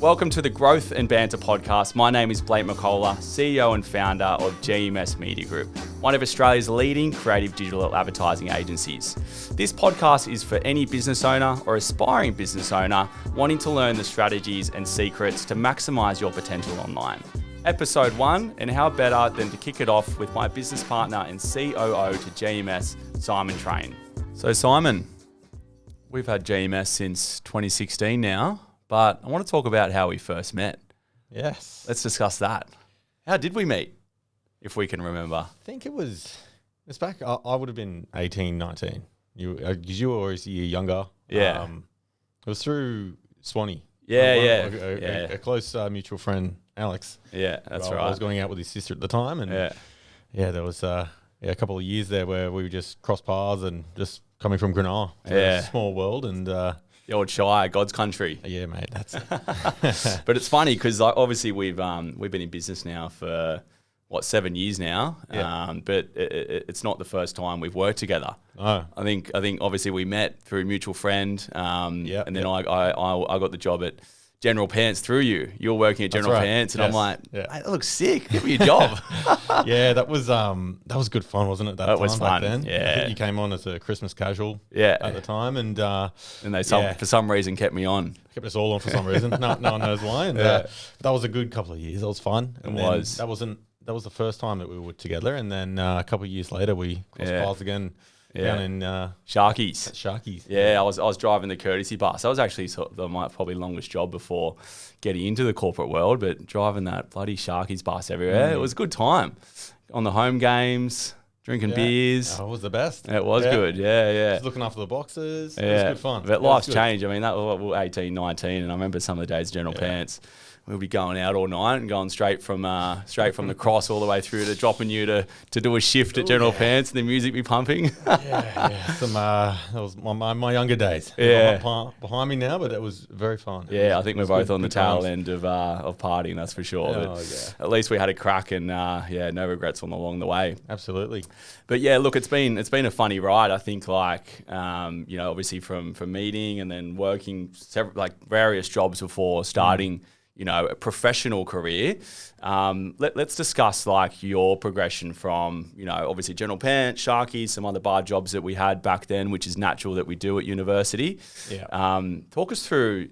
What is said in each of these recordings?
Welcome to the Growth and Banter podcast. My name is Blake McCullough, CEO and founder of GMS Media Group, one of Australia's leading creative digital advertising agencies. This podcast is for any business owner or aspiring business owner wanting to learn the strategies and secrets to maximise your potential online. Episode 1, and how better than to kick it off with my business partner and COO to GMS, Simon Train. So Simon, we've had GMS since 2016 now. But I want to talk about how we first met. Yes. Let's discuss that. How did we meet, if we can remember? I think it was back, I would have been 18, 19. Because you were always a year younger. Yeah. It was through Swanee. A close mutual friend, Alex. Yeah, that's right. I was going out with his sister at the time. And there was a couple of years there where we would just cross paths and just coming from Granada. A small world and... the old Shire, God's country. Yeah, mate, that's it. But it's funny because obviously we've been in business now for 7 years now. Yeah. But it's not the first time we've worked together. Oh. I think obviously we met through a mutual friend. And then I got the job at General Pants through you. You're working at General Pants, and I'm like, hey, that looks sick. Give me a job. Yeah, that was good fun, wasn't it? That was fun. Back then. Yeah, I think you came on as a Christmas casual. Yeah. At the time, and they for some reason kept me on. Kept us all on for some reason. No one knows why. And that was a good couple of years. That was fun. And it was. That was the first time that we were together, and then a couple of years later we crossed paths again. Down in Sharkies. Yeah, I was driving the courtesy bus. That was actually my probably longest job before getting into the corporate world, but driving that bloody Sharkies bus everywhere. It was a good time. On the home games, drinking beers. Oh, it was the best. It was good, yeah. Just looking after the boxes. Yeah. It was good fun. But life's changed. I mean, that was 18, 19, and I remember some of the days at General Pants. We'll be going out all night and going straight from the cross all the way through to dropping you to do a shift at General Pants and the music be pumping. That was my younger days. Yeah. Behind me now, but it was very fun. Yeah, I think we're both on the tail end of partying, that's for sure. At least we had a crack and no regrets along the way. Absolutely. But yeah, look, it's been a funny ride. I think obviously from meeting and then working various jobs before starting. A professional career. Let's discuss your progression from, obviously General Pants, Sharkies, some other bar jobs that we had back then, which is natural that we do at university. Yeah. Talk us through,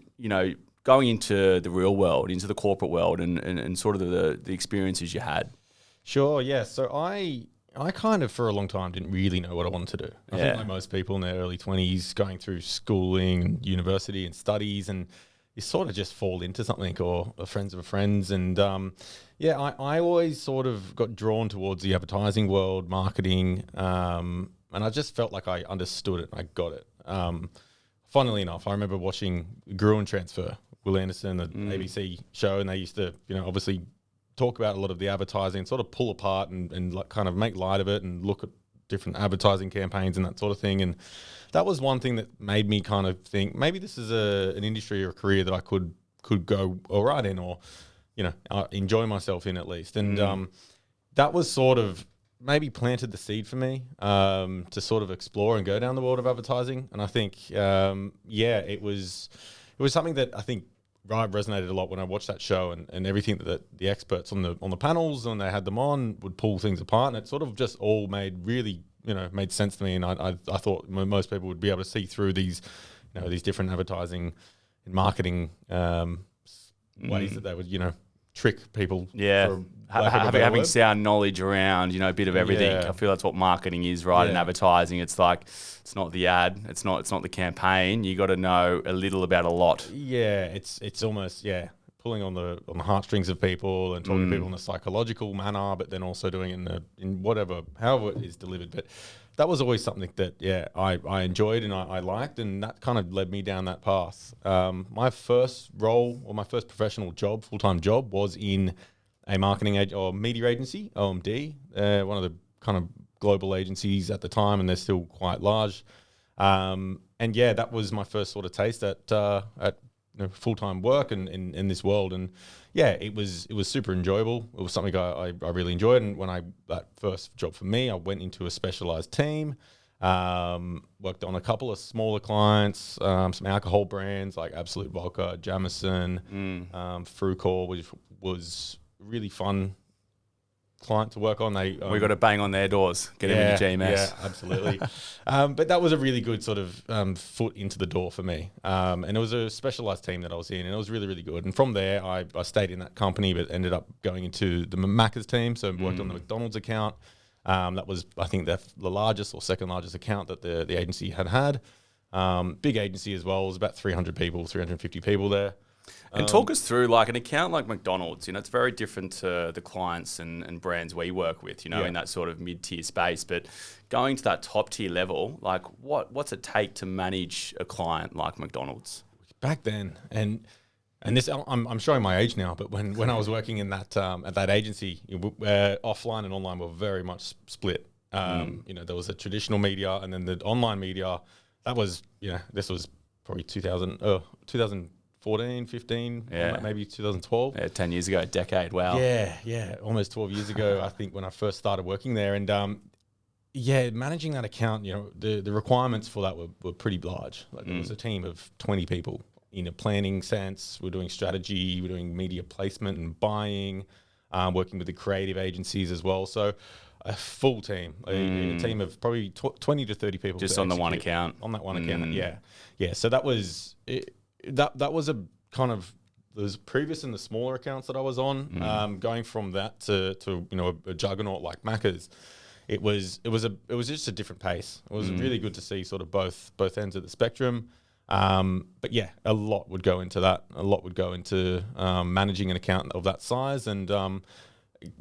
going into the real world, into the corporate world and sort of the experiences you had. Sure, yeah. So I kind of for a long time didn't really know what I wanted to do. I think like most people in their early 20s going through schooling and university and studies, and you sort of just fall into something or friends of friends. And I always sort of got drawn towards the advertising world, marketing, and I just felt like I understood it. I got it. Funnily enough, I remember watching Grew and Transfer, Will Anderson, the ABC show, and they used to, obviously talk about a lot of the advertising and sort of pull apart and kind of make light of it and look at different advertising campaigns and that sort of thing. And that was one thing that made me kind of think maybe this is an industry or a career that I could go all right in, or enjoy myself in at least. And that was sort of maybe planted the seed for me to sort of explore and go down the world of advertising. And I think it was something that I think resonated a lot when I watched that show, and everything that the experts on the panels when they had them on would pull things apart, and it sort of just all made sense to me. And I thought most people would be able to see through these these different advertising and marketing ways that they would trick people. Having sound knowledge around a bit of everything. I feel that's what marketing is, right? In advertising, it's like it's not the ad, it's not the campaign. You got to know a little about a lot. Yeah, it's almost pulling on the heartstrings of people and talking to people in a psychological manner, but then also doing it in however it is delivered. But that was always something that I enjoyed and I liked, and that kind of led me down that path. My first role or my first professional job, full-time job, was in a marketing or media agency, OMD, one of the kind of global agencies at the time, and they're still quite large. That was my first sort of taste at full-time work and in this world. And it was super enjoyable. It was something I really enjoyed. And when that first job for me, I went into a specialized team. Worked on a couple of smaller clients, some alcohol brands like Absolute Vodka, Jameson, Frucor, which was really fun client to work on. We got to bang on their doors, get them into GMS. Yeah, absolutely. But that was a really good sort of foot into the door for me. And it was a specialized team that I was in, and it was really, really good. And from there, I stayed in that company, but ended up going into the Macca's team. So I worked on the McDonald's account. That was, I think, the largest or second largest account that the agency had. Big agency as well. It was about 300 people, 350 people there. And talk us through, like, an account like McDonald's. You know, it's very different to the clients and brands we work with, you know, in that sort of mid-tier space. But going to that top-tier level, like, what's it take to manage a client like McDonald's? Back then, and this, I'm showing my age now, but when I was working in that at that agency, offline and online were very much split. You know, there was a traditional media, and then the online media. That was, this was probably 2014, 15, maybe 2012. Yeah, 10 years ago, a decade. Wow. Yeah, almost 12 years ago, I think, when I first started working there, and managing that account, the requirements for that were pretty large. Like, there was a team of 20 people. In a planning sense, we're doing strategy, we're doing media placement and buying, working with the creative agencies as well. So a full team, a team of probably 20 to 30 people. Just on the one account. On that one account, yeah. So that was it. That was a kind of, there was previous in the smaller accounts that I was on, going from that to a juggernaut like Macca's. It was just a different pace. It was really good to see sort of both ends of the spectrum. But yeah, a lot would go into that. A lot would go into managing an account of that size, and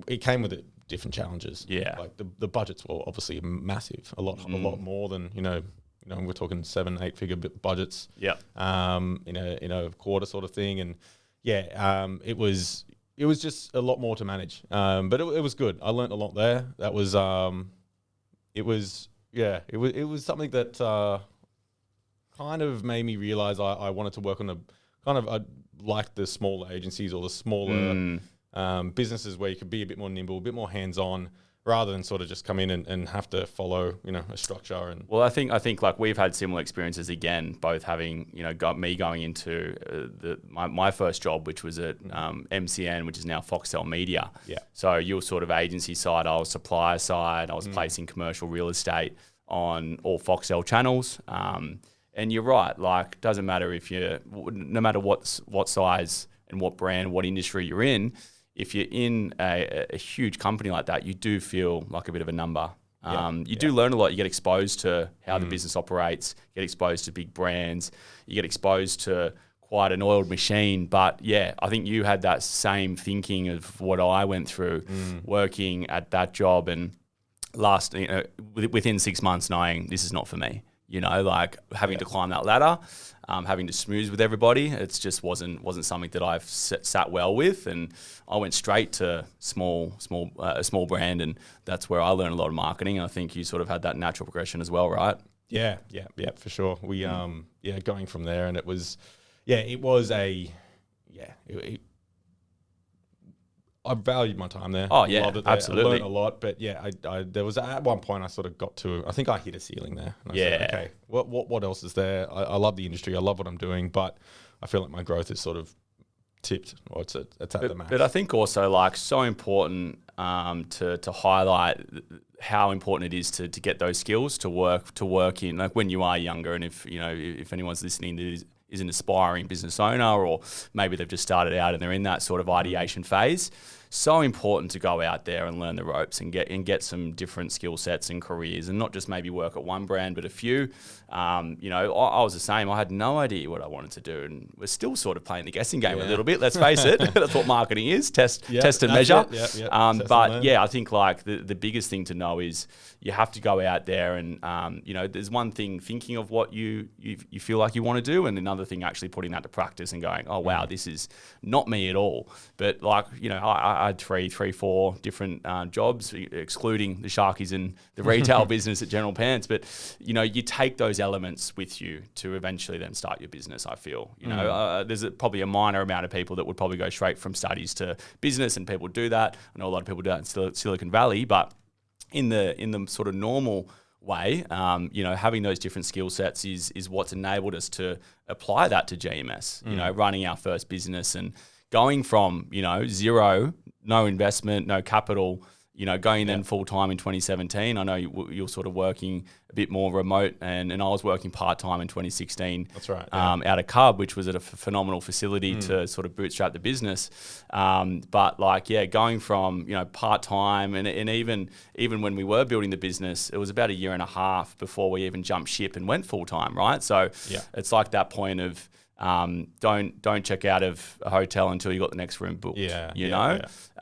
it came with different challenges. Yeah, like the budgets were obviously massive, a lot more than we're talking 7-8 figure budgets. Yeah, in a quarter sort of thing, and it was just a lot more to manage. But it was good. I learned a lot there. That was it was something that kind of made me realize I wanted to work on I like the smaller agencies or the smaller businesses where you could be a bit more nimble, a bit more hands-on, rather than sort of just come in and have to follow, a structure. And well, I think like we've had similar experiences again, both having, got me going into my first job, which was at MCN, which is now Foxtel Media. Yeah. So you were sort of agency side, I was supplier side, I was placing commercial real estate on all Foxtel channels. And you're right, like, doesn't matter no matter what size and what brand, what industry you're in, if you're in a huge company like that, you do feel like a bit of a number. You do learn a lot. You get exposed to how the business operates, get exposed to big brands, you get exposed to quite an oiled machine. But yeah, I think you had that same thinking of what I went through working at that job, and within 6 months knowing this is not for me. Like having to climb that ladder, having to smooth with everybody. It just wasn't something that I've sat well with, and I went straight to a small brand, and that's where I learned a lot of marketing. And I think you sort of had that natural progression as well, right? Yeah, for sure. We going from there, and it was I valued my time there. Oh yeah, loved it there. absolutely. I learned a lot, but there was at one point I sort of got to. I think I hit a ceiling there. And I said, okay, what else is there? I love the industry. I love what I'm doing, but I feel like my growth is sort of tipped, or it's at the max. But I think also, like, so important to highlight how important it is to get those skills to work in, like, when you are younger, and if anyone's listening that is an aspiring business owner, or maybe they've just started out and they're in that sort of ideation phase. So important to go out there and learn the ropes and get some different skill sets and careers, and not just maybe work at one brand, but a few. I was the same. I had no idea what I wanted to do, and we're still sort of playing the guessing game a little bit. Let's face it. That's what marketing is: test and measure. I think like the biggest thing to know is you have to go out there and there's one thing thinking of what you feel like you want to do, and another thing actually putting that to practice and going, oh wow, this is not me at all. But like I had 4 different jobs, excluding the Sharkies and the retail business at General Pants. But you take those elements with you to eventually then start your business. I feel there's probably a minor amount of people that would probably go straight from studies to business, and people do that. I know a lot of people do that in Silicon Valley, but in the sort of normal way. Having those different skill sets is what's enabled us to apply that to GMS. Running our first business and going from zero, no investment, no capital. Going then full time in 2017. I know you're sort of working a bit more remote, and I was working part time in 2016. That's right. Out of Cub, which was at a phenomenal facility to sort of bootstrap the business. But going from part time and even when we were building the business, it was about a year and a half before we even jumped ship and went full time. Right. So it's like that point of. Don't check out of a hotel until you got the next room booked. I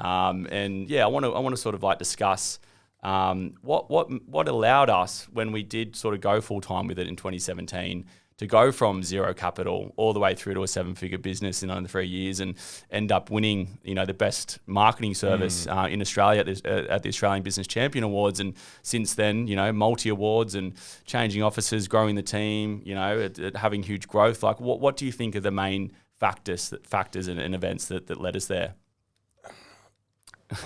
want to sort of like discuss what allowed us when we did sort of go full time with it in 2017 to go from zero capital all the way through to a 7-figure business in under 3 years and end up winning, the best marketing service in Australia at the Australian Business Champion Awards. And since then, multi awards and changing offices, growing the team, having huge growth. Like, what do you think are the main factors and events that led us there?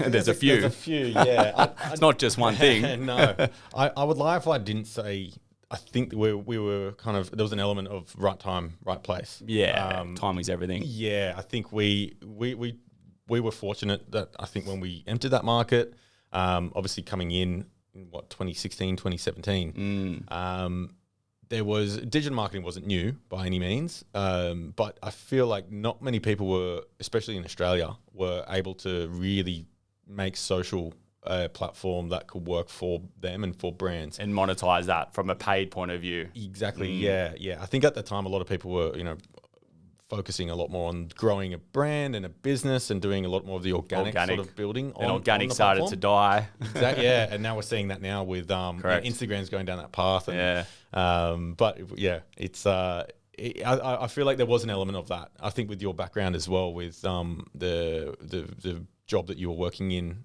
There's a few. There's a few, yeah. It's not just one thing. No, I would lie if I didn't say. I think we were kind of, there was an element of right time, right place. Yeah, timing's everything. Yeah, I think we were fortunate that I think when we entered that market, obviously coming in 2016, 2017, there was, digital marketing wasn't new by any means, but I feel like not many people were, especially in Australia, were able to really make social platform that could work for them and for brands and monetize that from a paid point of view. Exactly. Yeah. I think at the time a lot of people were focusing a lot more on growing a brand and a business and doing a lot more of the organic sort of building. And organic started to die. Exactly. Yeah, and now we're seeing that now with Instagram's going down that path. And, but yeah, it's I feel like there was an element of that. I think with your background as well, with the job that you were working in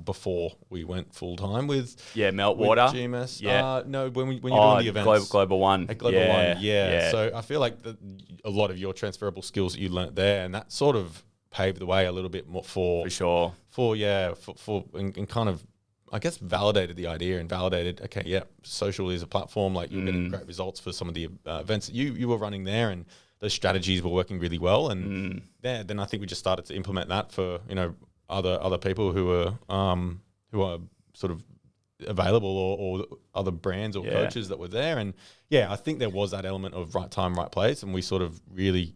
before we went full time with Meltwater GMS. No, when you're doing the events, Global One, One. So I feel like a lot of your transferable skills that you learnt there, and that sort of paved the way a little bit more for sure. And kind of, I guess, validated the idea and validated, social is a platform. Like you're getting great results for some of the events that you were running there, and those strategies were working really well. And then I think we just started to implement that for other people who are sort of available or other brands or coaches that were there. And I think there was that element of right time, right place. And we sort of really,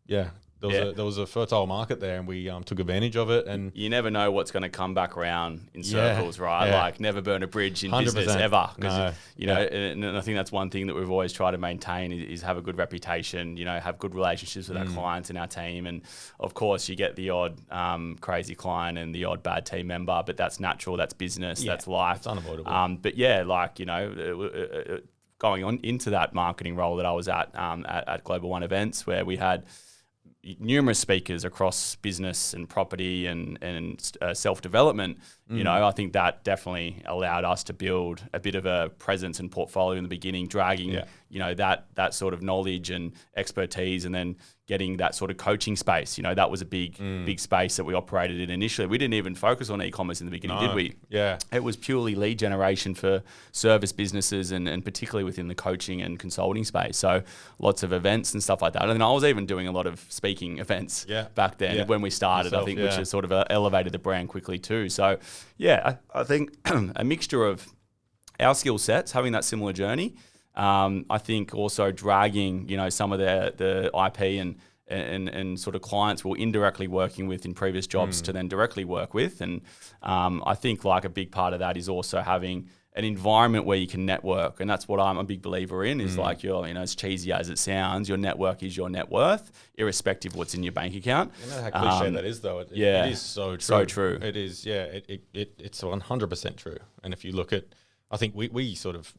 there was a fertile market there, and we took advantage of it. And you never know what's going to come back around in circles, right? Like never burn a bridge in business ever. Because, and I think that's one thing that we've always tried to maintain is have a good reputation, have good relationships with our clients and our team. And of course you get the odd crazy client and the odd bad team member, but that's natural, that's business, that's life. It's unavoidable. Going on into that marketing role that I was at Global One events, where we had numerous speakers across business and property and self-development, I think that definitely allowed us to build a bit of a presence and portfolio in the beginning, dragging, that sort of knowledge and expertise, and then getting that sort of coaching space. That was a big space that we operated in initially. We didn't even focus on e-commerce in the beginning, did we? Yeah. It was purely lead generation for service businesses and particularly within the coaching and consulting space. So lots of events and stuff like that. And then I was even doing a lot of speaking events back then when we started, I think, which has sort of elevated the brand quickly too. So I think a mixture of our skill sets, having that similar journey, I think also dragging, some of the IP and sort of clients we're indirectly working with in previous jobs to then directly work with. And I think like a big part of that is also having an environment where you can network. And that's what I'm a big believer in, is like as cheesy as it sounds, your network is your net worth, irrespective of what's in your bank account. You know how cliche that is, though. It is so true. So true. It is, it's 100% true. And if you look at, I think we sort of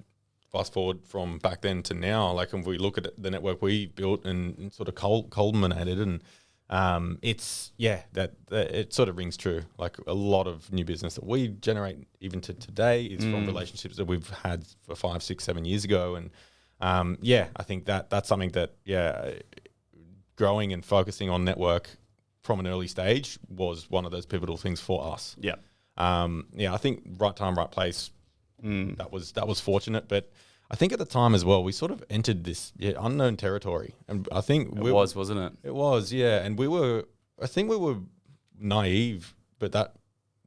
fast forward from back then to now, like if we look at the network we built and sort of culminated, and it sort of rings true. Like a lot of new business that we generate even to today is from relationships that we've had for 5, 6, 7 years ago. And I think that's something that growing and focusing on network from an early stage was one of those pivotal things for us. Yeah. I think right time, right place that was fortunate. But I think at the time as well, we sort of entered this unknown territory, and I think wasn't it? It was, yeah. And I think we were naive, but that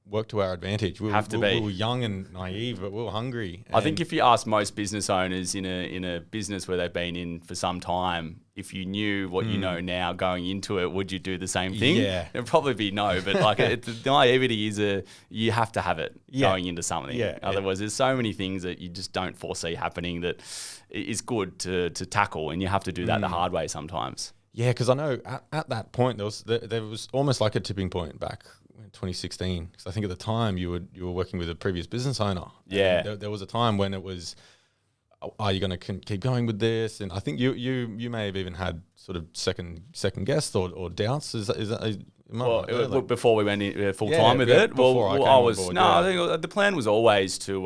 worked to our advantage. We were young and naive, but we were hungry. I think if you ask most business owners in a business where they've been in for some time, if you knew what you know now going into it, would you do the same thing? Yeah. It'd probably be no, but like the naivety is you have to have it going into something. Yeah, Otherwise, there's so many things that you just don't foresee happening that is good to tackle, and you have to do that the hard way sometimes. Yeah, because I know at that point there was almost like a tipping point back in 2016. Because I think at the time you were working with a previous business owner. Yeah, there was a time when it was, are you going to keep going with this? And I think you may have even had sort of second guess or doubts. Is that? Before we went in full time with it, I think the plan was always to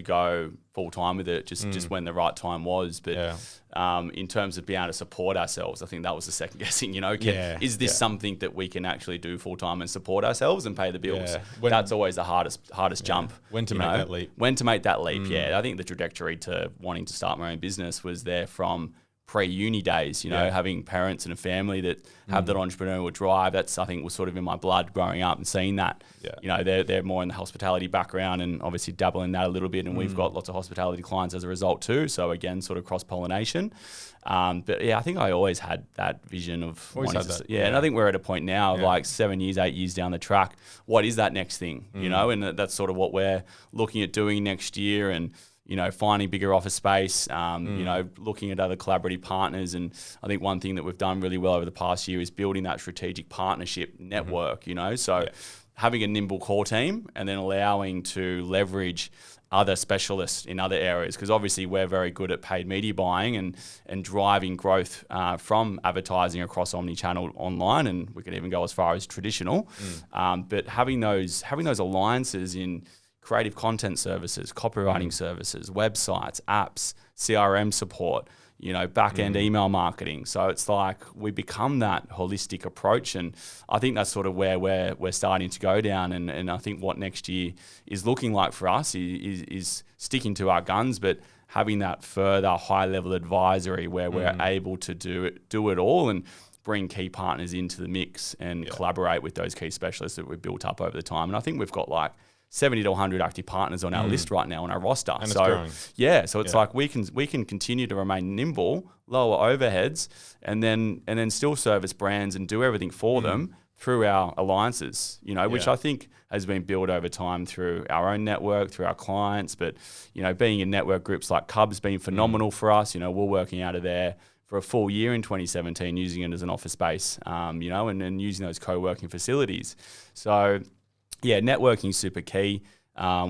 go full time with it, just when the right time was. But in terms of being able to support ourselves, I think that was the second guessing. Is this something that we can actually do full time and support ourselves and pay the bills? Yeah. That's always the hardest jump. When to make that leap? When to make that leap? Yeah, I think the trajectory to wanting to start my own business was there from pre-uni days, having parents and a family that have that entrepreneurial drive. That's, I think, was sort of in my blood growing up and seeing that. Yeah. They're more in the hospitality background and obviously dabble in that a little bit. And we've got lots of hospitality clients as a result too. So again, sort of cross-pollination. But yeah, I think I always had that vision of and I think we're at a point now of like 7 years, 8 years down the track. What is that next thing? And that's sort of what we're looking at doing next year. And finding bigger office space, looking at other collaborative partners. And I think one thing that we've done really well over the past year is building that strategic partnership network, having a nimble core team and then allowing to leverage other specialists in other areas, because obviously we're very good at paid media buying and driving growth from advertising across omnichannel online, and we could even go as far as traditional. But having those alliances in creative content services, copywriting services, websites, apps, CRM support, back-end email marketing. So it's like we become that holistic approach, and I think that's sort of where we're starting to go down. And I think what next year is looking like for us is sticking to our guns, but having that further high-level advisory where we're able to do it all and bring key partners into the mix and collaborate with those key specialists that we've built up over the time. And I think we've got like 70 to 100 active partners on our list right now on our roster. And it's growing. So it's like we can continue to remain nimble, lower overheads, and then still service brands and do everything for them through our alliances, which I think has been built over time through our own network, through our clients. But, being in network groups like Cub's been phenomenal for us. We're working out of there for a full year in 2017, using it as an office space, and using those co-working facilities. So yeah, networking is super key.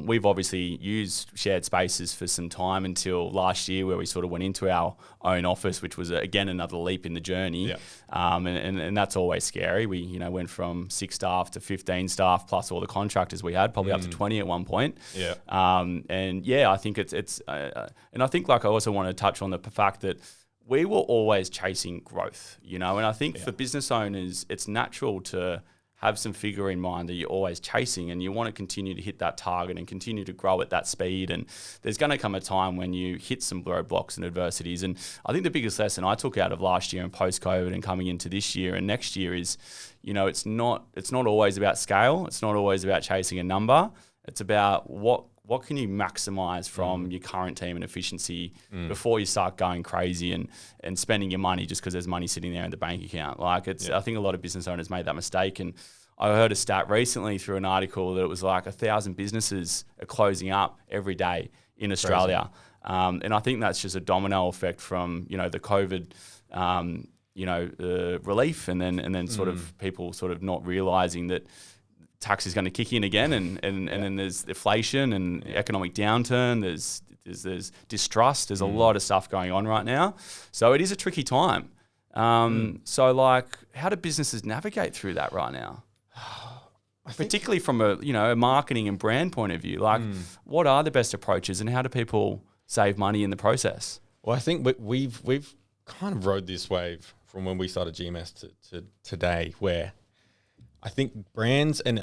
We've obviously used shared spaces for some time until last year, where we sort of went into our own office, which was again another leap in the journey. Yeah. And that's always scary. We went from 6 staff to 15 staff plus all the contractors we had, probably up to 20 at one point. Yeah. I think it's and I think like I also want to touch on the fact that we were always chasing growth, and I think for business owners, it's natural to have some figure in mind that you're always chasing, and you want to continue to hit that target and continue to grow at that speed. And there's going to come a time when you hit some roadblocks and adversities. And I think the biggest lesson I took out of last year and post-COVID and coming into this year and next year is, it's not always about scale. It's not always about chasing a number. It's about what can you maximize from your current team and efficiency before you start going crazy and spending your money just because there's money sitting there in the bank account. I think a lot of business owners made that mistake. And I heard a stat recently through an article that it was like 1,000 businesses are closing up every day in Australia. And I think that's just a domino effect from, the COVID, relief and then sort of people sort of not realizing that tax is going to kick in again, and then there's inflation and economic downturn. There's distrust. There's a lot of stuff going on right now, so it is a tricky time. So like, how do businesses navigate through that right now? Particularly from a marketing and brand point of view, like what are the best approaches, and how do people save money in the process? Well, I think we've kind of rode this wave from when we started GMS to today, where I think brands and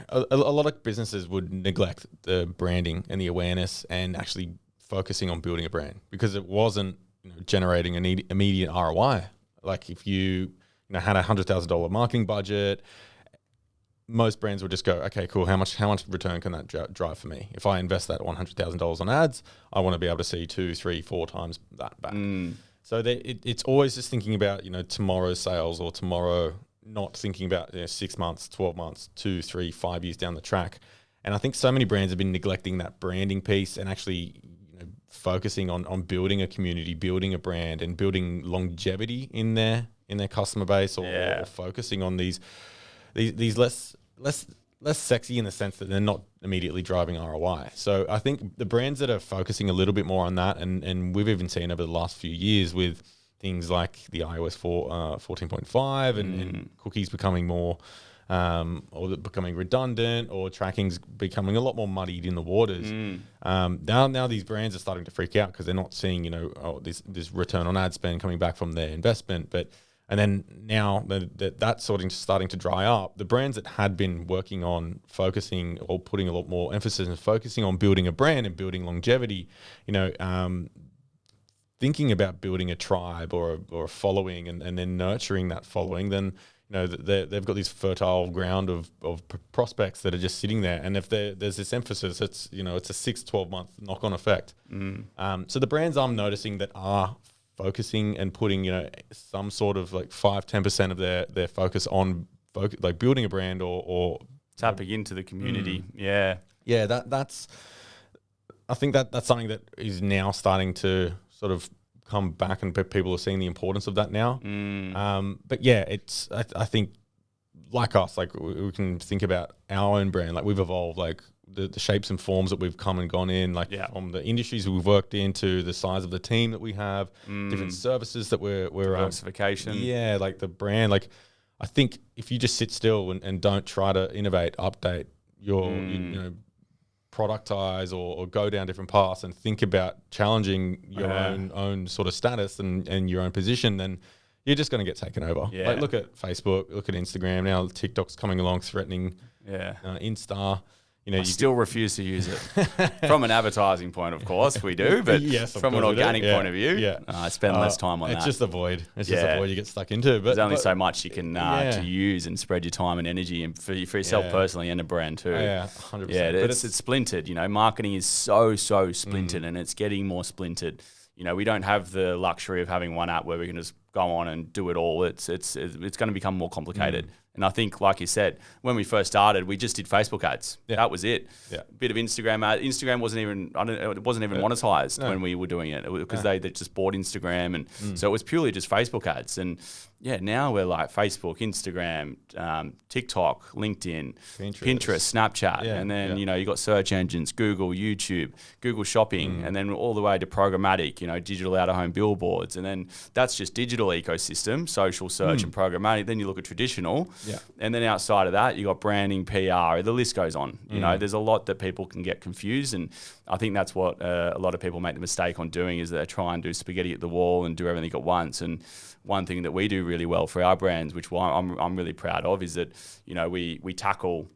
a lot of businesses would neglect the branding and the awareness and actually focusing on building a brand because it wasn't generating an immediate ROI. Like if you had $100,000 marketing budget, most brands would just go, okay, cool. How much return can that drive for me? If I invest that $100,000 on ads, I want to be able to see 2, 3, 4 times that back. So it's always just thinking about tomorrow's sales or tomorrow, not thinking about 6 months, 12 months, 2, 3, 5 years down the track. And I think so many brands have been neglecting that branding piece and actually focusing on building a community, building a brand, and building longevity in their customer base, or focusing on these less sexy in the sense that they're not immediately driving ROI. So I think the brands that are focusing a little bit more on that, and we've even seen over the last few years with things like the iOS 14.5 and cookies becoming more or becoming redundant, or tracking's becoming a lot more muddied in the waters. Now these brands are starting to freak out because they're not seeing this return on ad spend coming back from their investment. And then now that's starting to dry up. The brands that had been working on focusing or putting a lot more emphasis and focusing on building a brand and building longevity, thinking about building a tribe or a following and then nurturing that following, then they've got this fertile ground of prospects that are just sitting there. And if there's this emphasis, it's a 6-12 month knock-on effect. So the brands I'm noticing that are focusing and putting some sort of like 5-10% of their focus on like building a brand or tapping into the community. That's I think that's something that is now starting to sort of come back, and people are seeing the importance of that now. But yeah, I think like us, like we can think about our own brand. Like we've evolved, like the shapes and forms that we've come and gone in, like from the industries we've worked into, the size of the team that we have, different services that we're diversification. Like the brand. Like I think if you just sit still and don't try to innovate, update your productize or go down different paths and think about challenging your own sort of status and your own position, then you're just going to get taken over. Like look at Facebook, look at Instagram. Now TikTok's coming along threatening Insta. I still refuse to use it. From an advertising point, of course, we do, but from an organic point of view, I spend less time on that. It's just a void. It's just a void you get stuck into. But there's only so much you can to use and spread your time and energy, and for yourself personally and a brand too. 100%. Yeah, it's splintered. Marketing is so splintered, and it's getting more splintered. We don't have the luxury of having one app where we can just go on and do it all. It's going to become more complicated. And I think, like you said, when we first started, we just did Facebook ads. That was it. A bit of Instagram ad. Instagram wasn't even monetized when we were doing it because they just bought Instagram, and so it was purely just Facebook ads. And now we're like Facebook, Instagram, TikTok, LinkedIn, Pinterest, Snapchat, and then you got search engines, Google, YouTube, Google Shopping, and then all the way to programmatic, digital out-of-home billboards, and then that's just digital ecosystem, social search and programmatic. Then you look at traditional. And then outside of that, you got branding, PR, the list goes on. There's a lot that people can get confused. And I think that's what a lot of people make the mistake on doing, is they try and do spaghetti at the wall and do everything at once. And one thing that we do really well for our brands, which I'm really proud of, is that, we tackle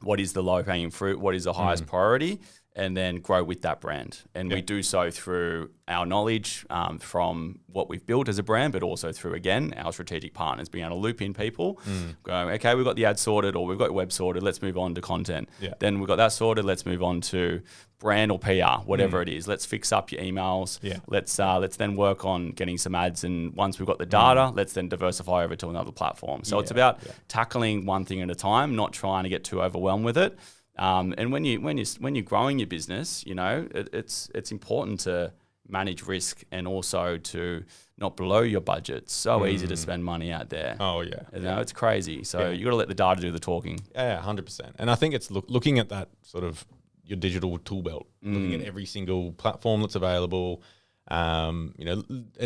what is the low hanging fruit, what is the highest priority, and then grow with that brand. And we do so through our knowledge from what we've built as a brand, but also through, again, our strategic partners, being able to loop in people, going, okay, we've got the ad sorted, or we've got web sorted, let's move on to content. Then we've got that sorted, let's move on to brand or PR, whatever it is. Let's fix up your emails. Let's then work on getting some ads. And once we've got the data, let's then diversify over to another platform. So it's about tackling one thing at a time, not trying to get too overwhelmed with it. And when you're growing your business, it's important to manage risk and also to not blow your budget. It's so easy to spend money out there. It's crazy. So you got to let the data do the talking. 100%. And I think it's looking at that sort of your digital tool belt, looking at every single platform that's available. And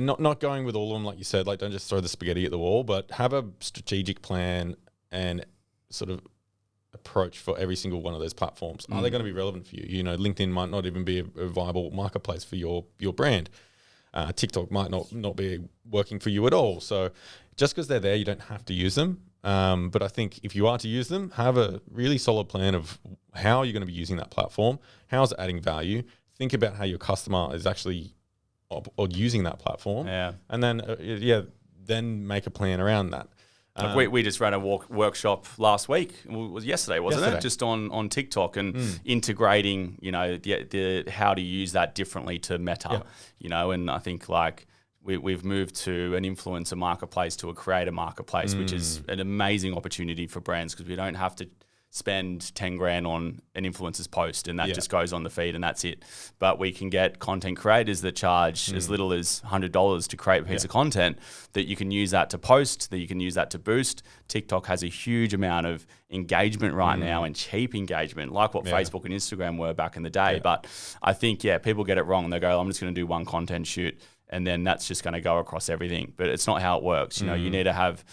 not going with all of them, like you said. Like, don't just throw the spaghetti at the wall, but have a strategic plan and sort of approach for every single one of those platforms. Are they going to be relevant for you? LinkedIn might not even be a viable marketplace for your brand. TikTok might not be working for you at all. So just because they're there, you don't have to use them. But I think if you are to use them, have a really solid plan of how you're going to be using that platform. How's it adding value? Think about how your customer is actually or using that platform. Yeah. And then, then make a plan around that. Like we just ran a workshop last week. It was yesterday, wasn't it? Just on TikTok and integrating, the how to use that differently to Meta, and I think like we've moved to an influencer marketplace to a creator marketplace, which is an amazing opportunity for brands because we don't have to spend 10 grand on an influencer's post and that just goes on the feed and that's it. But we can get content creators that charge as little as $100 to create a piece of content that you can use that to post, that you can use that to boost. TikTok has a huge amount of engagement right now and cheap engagement, like what Facebook and Instagram were back in the day. But I think, people get it wrong. They go, I'm just going to do one content shoot and then that's just going to go across everything. But it's not how it works. You need to have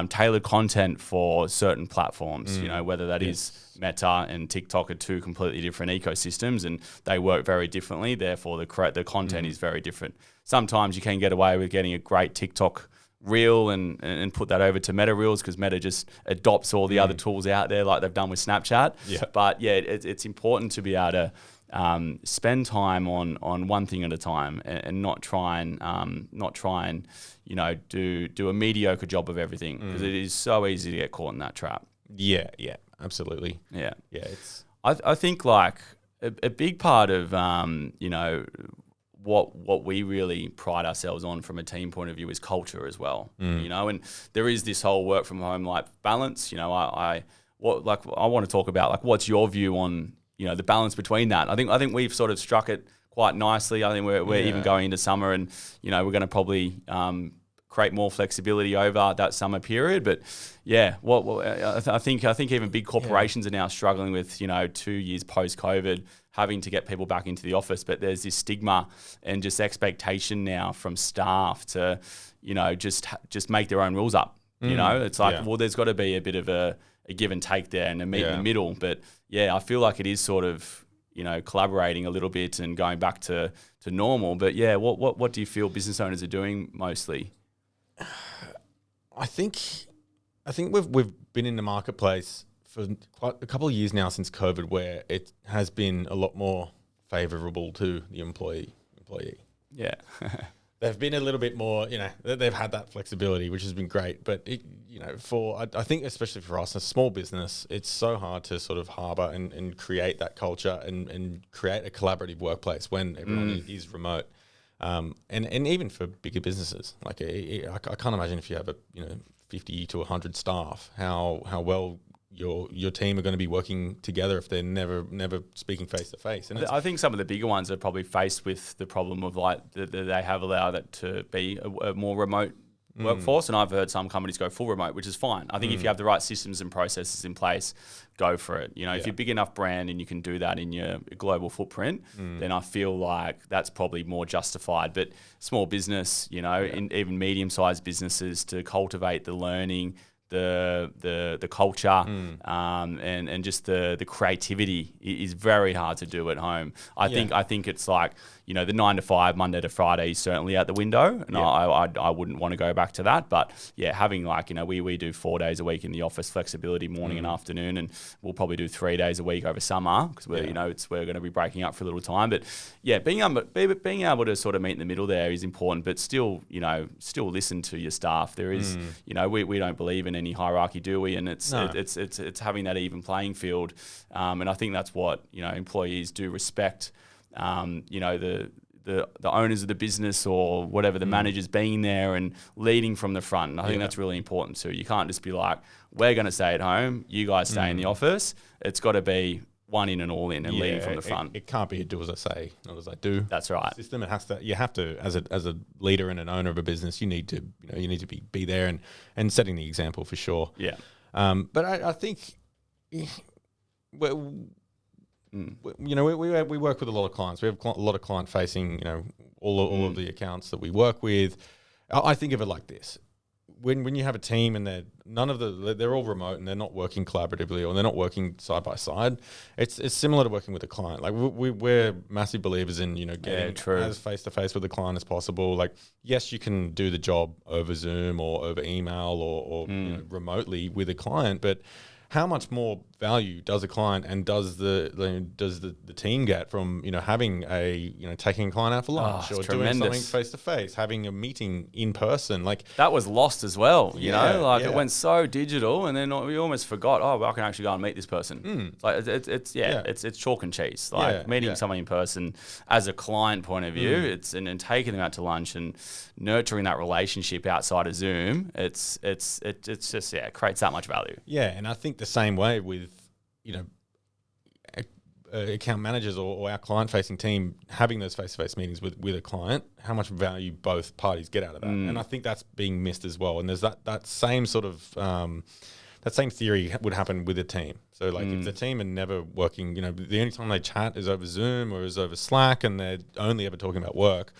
tailored content for certain platforms, whether that is Meta and TikTok are two completely different ecosystems and they work very differently. Therefore, the content is very different. Sometimes you can get away with getting a great TikTok reel and put that over to Meta Reels because Meta just adopts all the other tools out there like they've done with Snapchat. Yeah. But it's important to be able to spend time on one thing at a time and not try and do a mediocre job of everything because it is so easy to get caught in that trap. Yeah, absolutely. Yeah. It's I think like a big part of what we really pride ourselves on from a team point of view is culture as well. And there is this whole work from home life balance. I want to talk about like what's your view on the balance between that. I think we've sort of struck it quite nicely. I think we're even going into summer and we're going to probably create more flexibility over that summer period. But I think even big corporations are now struggling with 2 years post COVID having to get people back into the office. But there's this stigma and just expectation now from staff to just make their own rules up. It's like well, there's got to be a bit of a give and take there and a meet in the middle. But I feel like it is sort of collaborating a little bit and going back to normal. But what do you feel business owners are doing mostly? I think we've been in the marketplace for quite a couple of years now since COVID, where it has been a lot more favourable to the employee. Yeah. They've been a little bit more, they've had that flexibility, which has been great. But, I think especially for us, a small business, it's so hard to sort of harbour and create that culture and create a collaborative workplace when everyone is remote. And even for bigger businesses, like I can't imagine if you have 50 to 100 staff, how well your team are going to be working together if they're never speaking face to face. And I think some of the bigger ones are probably faced with the problem of like they have allowed it to be a more remote workforce. And I've heard some companies go full remote, which is fine. I think if you have the right systems and processes in place, go for it. If you're a big enough brand and you can do that in your global footprint, then I feel like that's probably more justified. But small business, even medium-sized businesses, to cultivate the learning, the culture and just the creativity is very hard to do at home. I think it's like the 9 to 5 Monday to Friday is certainly out the window, and I wouldn't want to go back to that. But having like we do 4 days a week in the office, flexibility morning and afternoon, and we'll probably do 3 days a week over summer because we're we're going to be breaking up for a little time. But being able to sort of meet in the middle there is important, but still listen to your staff. There is we don't believe in any hierarchy, do we? And it's having that even playing field, and I think that's what employees do respect. The owners of the business or whatever, the managers being there and leading from the front. And I think that's really important too. You can't just be like, we're going to stay at home, you guys stay in the office. It's got to be one in and all in and leading from the front. It can't be a do as I say, not as I do. That's right. System. It has to. You have to, as a leader and an owner of a business, you need to be there and setting the example for sure. Yeah. But I think, we work with a lot of clients. We have a lot of client facing, all of the accounts that we work with. I think of it like this. When you have a team and they're none of they're all remote and they're not working collaboratively or they're not working side by side. It's similar to working with a client. Like we're massive believers in, getting as face to face with the client as possible. Like, yes, you can do the job over Zoom or over email or remotely with a client, but how much more value does a client and does the team get from having taking a client out for lunch or doing something face to face, having a meeting in person? Like that was lost as well. It went so digital, and then we almost forgot. Oh, well, I can actually go and meet this person. Like it's chalk and cheese. Like meeting someone in person as a client point of view, and taking them out to lunch and nurturing that relationship outside of Zoom. It creates that much value. Yeah, and I think the same way with account managers or our client-facing team having those face-to-face meetings with a client, how much value both parties get out of that. And I think that's being missed as well. And there's that same sort of that same theory would happen with a team. So like if the team are never working, the only time they chat is over Zoom or is over Slack, and they're only ever talking about work.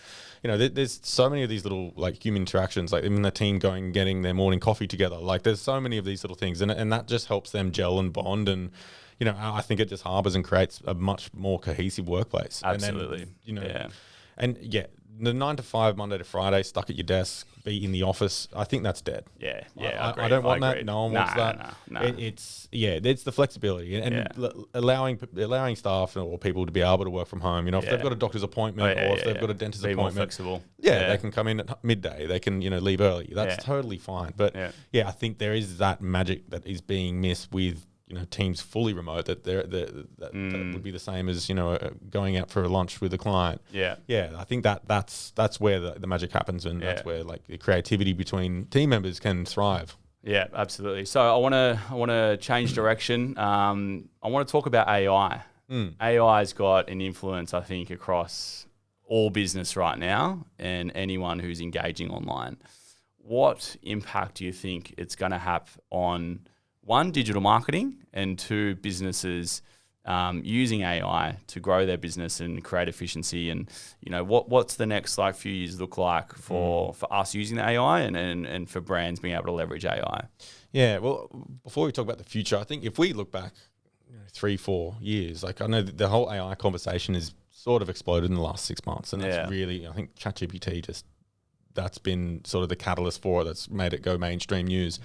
There's so many of these little like human interactions, like even the team going and getting their morning coffee together. Like there's so many of these little things, and that just helps them gel and bond. And I think it just harbors and creates a much more cohesive workplace. Absolutely. And then, the 9 to 5, Monday to Friday, stuck at your desk, be in the office. I think that's dead. I don't want that. No one wants that. No. It's the flexibility and allowing staff or people to be able to work from home. If they've got a doctor's appointment or if they've got a dentist appointment, more flexible. They can come in at midday. They can leave early. That's totally fine. But I think there is that magic that is being missed with teams fully remote, that that would be the same as going out for a lunch with a client. I think that's where the magic happens, and that's where like the creativity between team members can thrive. Yeah, absolutely. So I want to change direction. I want to talk about AI. AI's got an influence, I think, across all business right now and anyone who's engaging online. What impact do you think it's going to have on, one, digital marketing, and two, businesses using AI to grow their business and create efficiency? And what's the next few years look like for us using the AI and for brands being able to leverage AI? Yeah, well, before we talk about the future, I think if we look back 3-4 years, like I know the whole AI conversation has sort of exploded in the last 6 months, and that's really, I think ChatGPT that's been sort of the catalyst for it, that's made it go mainstream news.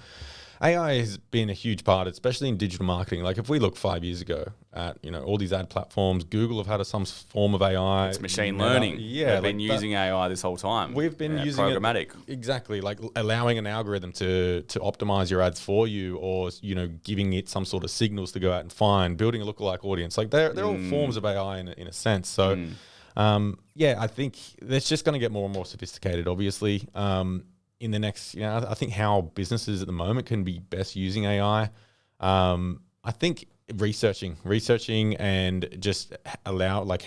AI has been a huge part, especially in digital marketing. Like if we look 5 years ago at all these ad platforms, Google have had some form of AI. It's machine learning. They've been using AI this whole time. We've been using programmatic. Exactly, like allowing an algorithm to optimize your ads for you, or giving it some sort of signals to go out and find, building a lookalike audience. Like they're all forms of AI in a sense. So I think it's just going to get more and more sophisticated. Obviously. In the next, I think how businesses at the moment can be best using AI. I think researching and just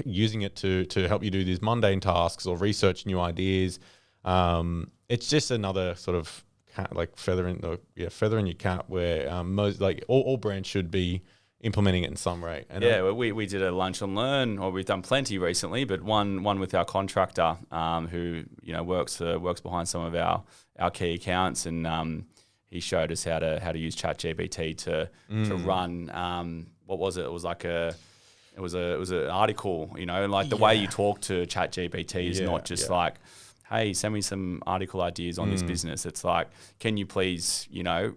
using it to help you do these mundane tasks or research new ideas. It's just another sort of feather in your cap where most all brands should be implementing it in some way. And we did a lunch and learn, or we've done plenty recently, but one with our contractor who works behind some of our key accounts, and he showed us how to use ChatGPT to run what was it? It was it was an article, the way you talk to ChatGPT is not just hey, send me some article ideas on this business. It's like, can you please,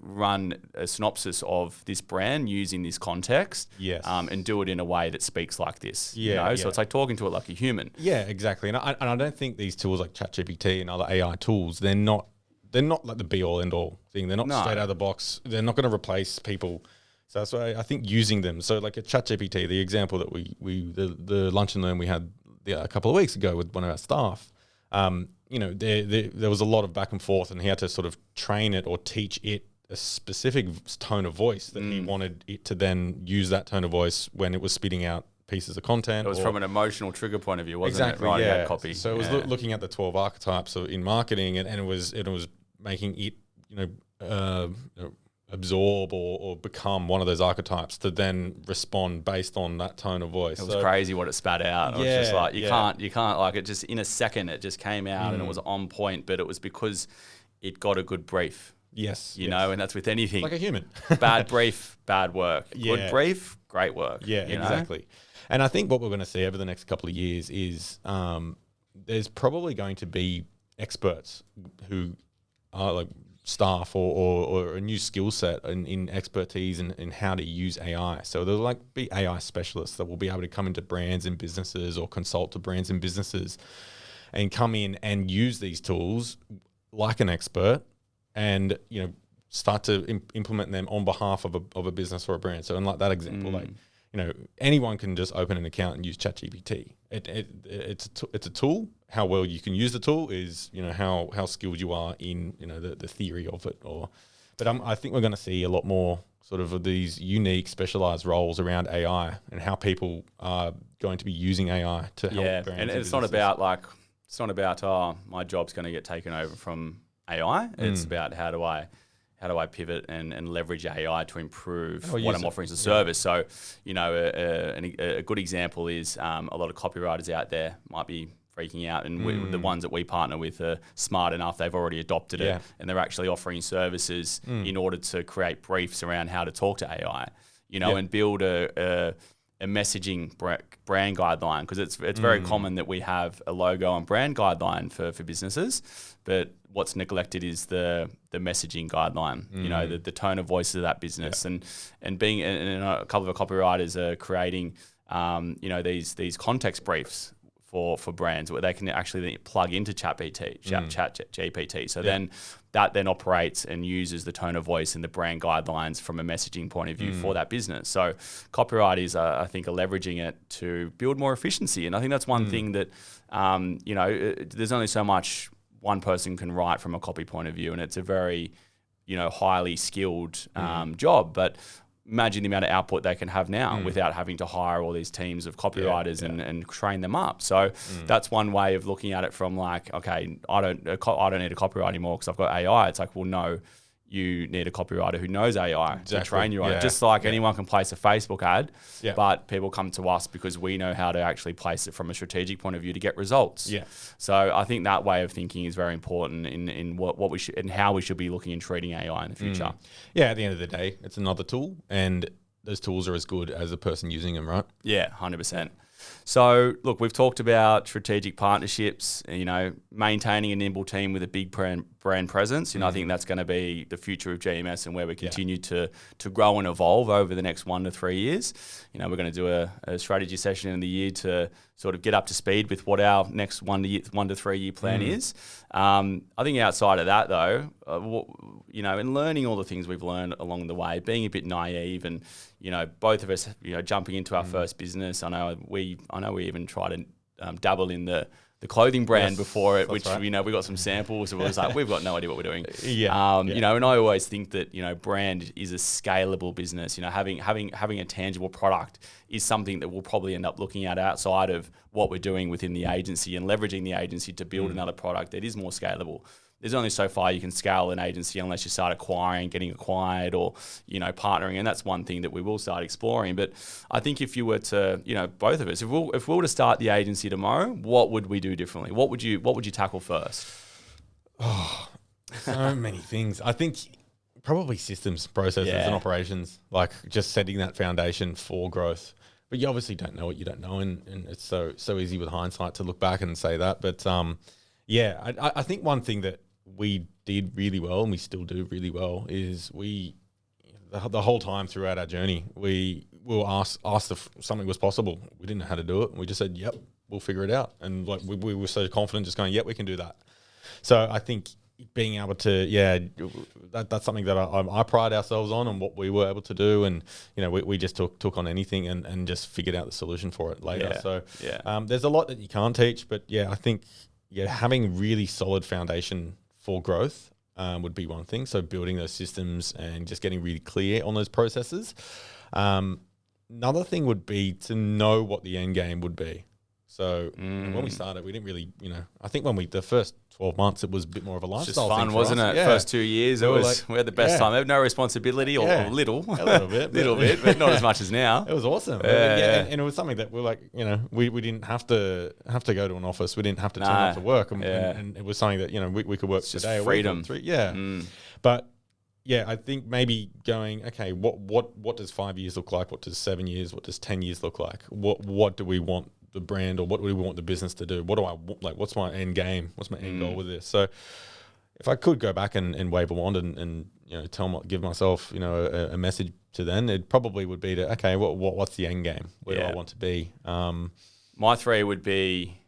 run a synopsis of this brand using this context, and do it in a way that speaks like this. So it's like talking to it like a human. Yeah, exactly. And I don't think these tools like ChatGPT and other AI tools, they're not like the be all end all thing. They're not straight out of the box. They're not going to replace people. So that's why I think using them. So like a ChatGPT, the example that the lunch and learn we had a couple of weeks ago with one of our staff. There was a lot of back and forth, and he had to sort of train it or teach it a specific tone of voice that he wanted it to then use that tone of voice when it was spitting out pieces of content. It was from an emotional trigger point of view, wasn't it? Writing that copy. So it was looking at the 12 archetypes in marketing, and it was making it absorb or become one of those archetypes to then respond based on that tone of voice. It was crazy what it spat out. It was just like, you can't like it just in a second, it just came out and it was on point, but it was because it got a good brief. Yes. You know, and that's with anything. Like a human. Bad brief, bad work. Good brief, great work. Yeah, exactly. And I think what we're going to see over the next couple of years is there's probably going to be experts who are like staff or a new skill set in expertise in how to use AI. So there'll like be AI specialists that will be able to come into brands and businesses or consult to brands and businesses and come in and use these tools like an expert and, you know, start to implement them on behalf of a business or a brand. So in like that example, like, you know, anyone can just open an account and use ChatGPT. It's a tool. How well you can use the tool is, you know, how skilled you are in, you know, the theory of it. But I think we're going to see a lot more sort of these unique, specialized roles around AI and how people are going to be using AI to help brands. And it's not about my job's going to get taken over from AI. It's about how do I pivot and leverage AI to improve what I'm offering as a service. So, you know, a good example is a lot of copywriters out there might be freaking out, and the ones that we partner with are smart enough. They've already adopted it, and they're actually offering services in order to create briefs around how to talk to AI, you know, and build a messaging brand guideline, because it's very common that we have a logo and brand guideline for businesses, but what's neglected is the messaging guideline, you know, the tone of voice of that business, and a couple of copywriters are creating, you know, these context briefs for brands where they can actually plug into chat GPT. So then that operates and uses the tone of voice and the brand guidelines from a messaging point of view for that business. So copywriters, I think, are leveraging it to build more efficiency. And I think that's one thing that, you know, there's only so much one person can write from a copy point of view, and it's a very, you know, highly skilled job. But imagine the amount of output they can have now without having to hire all these teams of copywriters and train them up. So that's one way of looking at it, from like, okay, I don't need a copywriter anymore because I've got AI. It's like, well, no, you need a copywriter who knows AI to train you on it. Just like anyone can place a Facebook ad, but people come to us because we know how to actually place it from a strategic point of view to get results. So I think that way of thinking is very important in what we should and how we should be looking and treating AI in the future. Yeah, at the end of the day, it's another tool, and those tools are as good as the person using them, right? Yeah, 100%. So, look, we've talked about strategic partnerships, you know, maintaining a nimble team with a big brand presence. You know, I think that's going to be the future of GMS and where we continue to grow and evolve over the next 1 to 3 years. You know, we're going to do a strategy session in the year to sort of get up to speed with what our next 1 to 3 year plan is. I think outside of that, though, you know, in learning all the things we've learned along the way, being a bit naive, and, you know, both of us, you know, jumping into our first business. I know we even tried to dabble in the clothing brand before it, which, you know, we got some samples, and we was like, we've got no idea what we're doing. You know, and I always think that, you know, brand is a scalable business. You know, having a tangible product is something that we'll probably end up looking at outside of what we're doing within the agency, and leveraging the agency to build another product that is more scalable. There's only so far you can scale an agency unless you start getting acquired, or, you know, partnering. And that's one thing that we will start exploring. But I think if you were to, you know, both of us, if we were to start the agency tomorrow, what would we do differently? What would you tackle first? Oh, so many things. I think probably systems, processes and operations, like just setting that foundation for growth. But you obviously don't know what you don't know. And it's so easy with hindsight to look back and say that. But I think one thing that we did really well, and we still do really well, is the whole time throughout our journey, we will asked if something was possible. We didn't know how to do it. We just said, yep, we'll figure it out. And like we were so confident, just going, yep, we can do that. So I think being able to, that's something that I pride ourselves on, and what we were able to do. And, you know, we just took on anything and just figured out the solution for it later. There's a lot that you can't teach, but I think having really solid foundation for growth would be one thing. So building those systems and just getting really clear on those processes. Another thing would be to know what the end game would be. So when we started, we didn't really, you know, I think the first 12 months, it was a bit more of a lifestyle. Just fun, wasn't it? First 2 years, we had the best time. We had no responsibility, or a little bit, but not as much as now. It was awesome. And it was something that we're like, you know, we didn't have to go to an office. We didn't have to turn up to work, and it was something that, you know, we could work today. Freedom. But yeah, I think maybe going, okay, what does 5 years look like? What does 7 years? What does 10 years look like? What do we want the brand, or what do we want the business to do? What do I want? Like, what's my end game? What's my end goal with this? So if I could go back and wave a wand and give myself, a message to then, it probably would be to, okay, what's the end game? Where do I want to be? My 3 would be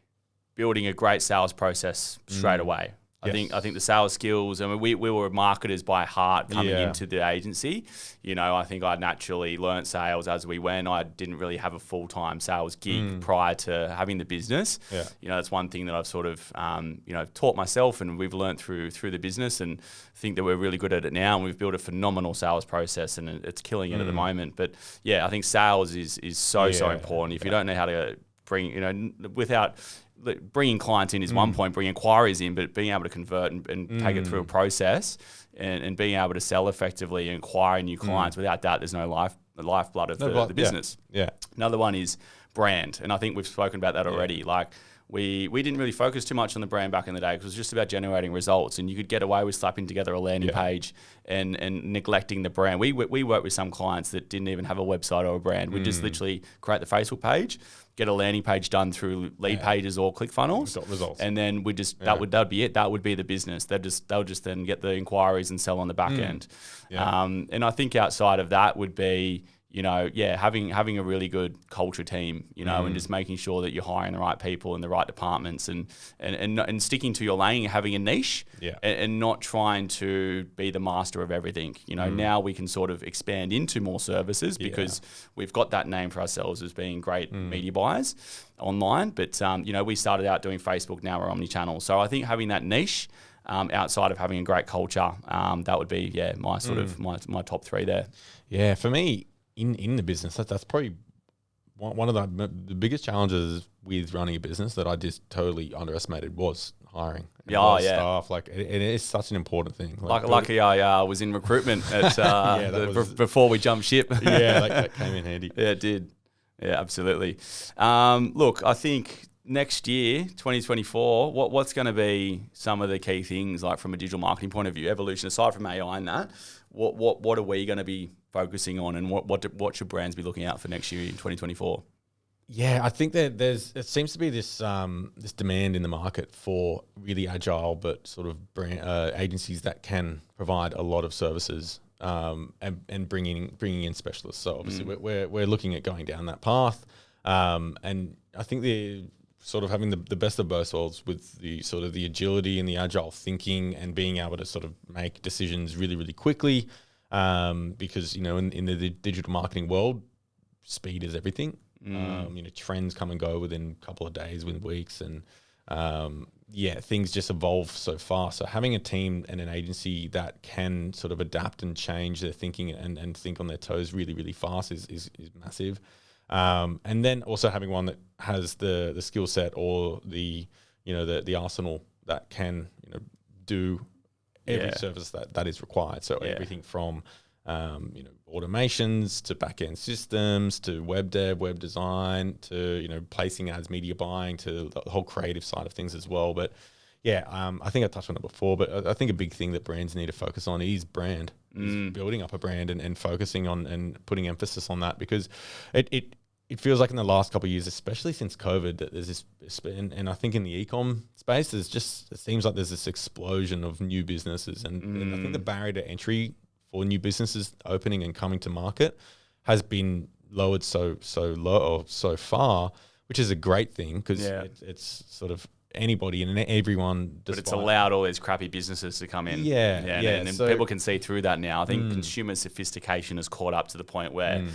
building a great sales process straight away. I think the sales skills, I mean, we were marketers by heart coming into the agency. I think I naturally learnt sales as we went. I didn't really have a full-time sales gig prior to having the business. Yeah. That's one thing that I've sort of, taught myself, and we've learnt through the business, and think that we're really good at it now. And we've built a phenomenal sales process, and it's killing it at the moment. But yeah, I think sales is so important. If you don't know how to bring, without bringing clients in is one point, bringing inquiries in, but being able to convert and take it through a process and being able to sell effectively and acquire new clients. Without that, there's no lifeblood of the business. Yeah. Another one is brand. And I think we've spoken about that already. Like, we didn't really focus too much on the brand back in the day because it was just about generating results, and you could get away with slapping together a landing page and neglecting the brand. We worked with some clients that didn't even have a website or a brand. We'd just literally create the Facebook page, get a landing page done through lead pages or ClickFunnels, got results, and then we just that would be it. That would be the business. They'll just then get the inquiries and sell on the back end. Yeah. And I think outside of that would be, having a really good culture team, and just making sure that you're hiring the right people in the right departments, and sticking to your lane, having a niche, and not trying to be the master of everything. Now we can sort of expand into more services because we've got that name for ourselves as being great media buyers online. But we started out doing Facebook. Now we're Omnichannel. So I think having that niche, outside of having a great culture, that would be my sort of my top 3 there. Yeah, for me, in the business, that's probably one of the biggest challenges with running a business that I just totally underestimated was hiring. Staff. Like, it is such an important thing. Lucky I was in recruitment at before we jumped ship. That came in handy. Yeah, it did. Yeah, absolutely. Look, I think next year, 2024, what's going to be some of the key things, like from a digital marketing point of view, evolution aside from AI and that? What are we going to be focusing on, and what should brands be looking out for next year in 2024? Yeah, I think that it seems to be this this demand in the market for really agile but sort of brand agencies that can provide a lot of services, and bringing in specialists. So obviously we're looking at going down that path, and I think the sort of having the best of both worlds with the sort of the agility and the agile thinking, and being able to sort of make decisions really, really quickly, because in the digital marketing world, speed is everything. Trends come and go within a couple of days, within weeks, and things just evolve so fast. So having a team and an agency that can sort of adapt and change their thinking and think on their toes really, really fast is massive. And then also having one that has the skill set or the arsenal that can do every service that is required. So everything from automations to back-end systems to web dev, web design to placing ads, media buying, to the whole creative side of things as well. But I think I touched on it before, but I think a big thing that brands need to focus on is brand, is building up a brand and focusing on and putting emphasis on that, because it feels like in the last couple of years, especially since COVID, that there's this, and I think in the e-com space, it seems like there's this explosion of new businesses, and I think the barrier to entry for new businesses opening and coming to market has been lowered so low or so far, which is a great thing, because it's sort of anybody and everyone. But it's allowed all these crappy businesses to come in. And so people can see through that now. I think consumer sophistication has caught up to the point where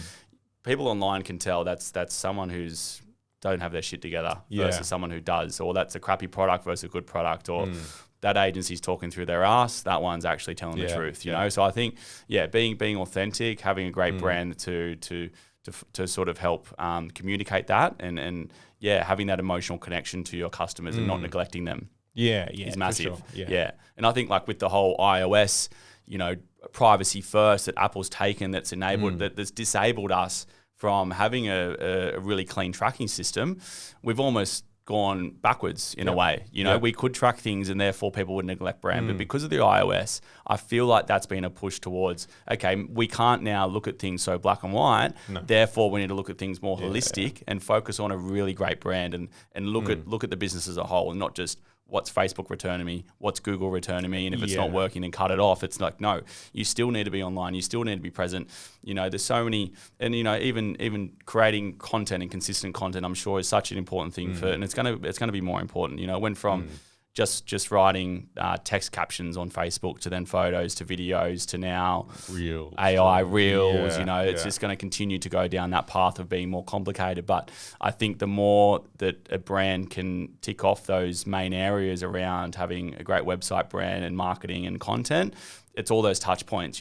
people online can tell that's someone who's don't have their shit together versus someone who does, or that's a crappy product versus a good product, or that agency's talking through their ass, that one's actually telling the truth, you know? So I think, being authentic, having a great brand to sort of help communicate that, and having that emotional connection to your customers and not neglecting them is massive. Sure. And I think, like, with the whole iOS, privacy first that Apple's taken, that's enabled, that's disabled us from having a really clean tracking system, we've almost gone backwards in a way. We could track things and therefore people would neglect brand. But because of the iOS, I feel like that's been a push towards, okay, we can't now look at things so black and white. No. Therefore, we need to look at things more holistic and focus on a really great brand and look at the business as a whole and not just what's Facebook returning me, what's Google returning me, and if it's not working, then cut it off. It's like, no, you still need to be online, you still need to be present. There's so many, and even creating content and consistent content, I'm sure is such an important thing and it's gonna be more important. It went from just writing text captions on Facebook to then photos to videos to now Reels. AI Reels. It's just going to continue to go down that path of being more complicated. But I think the more that a brand can tick off those main areas around having a great website, brand and marketing and content, it's all those touch points.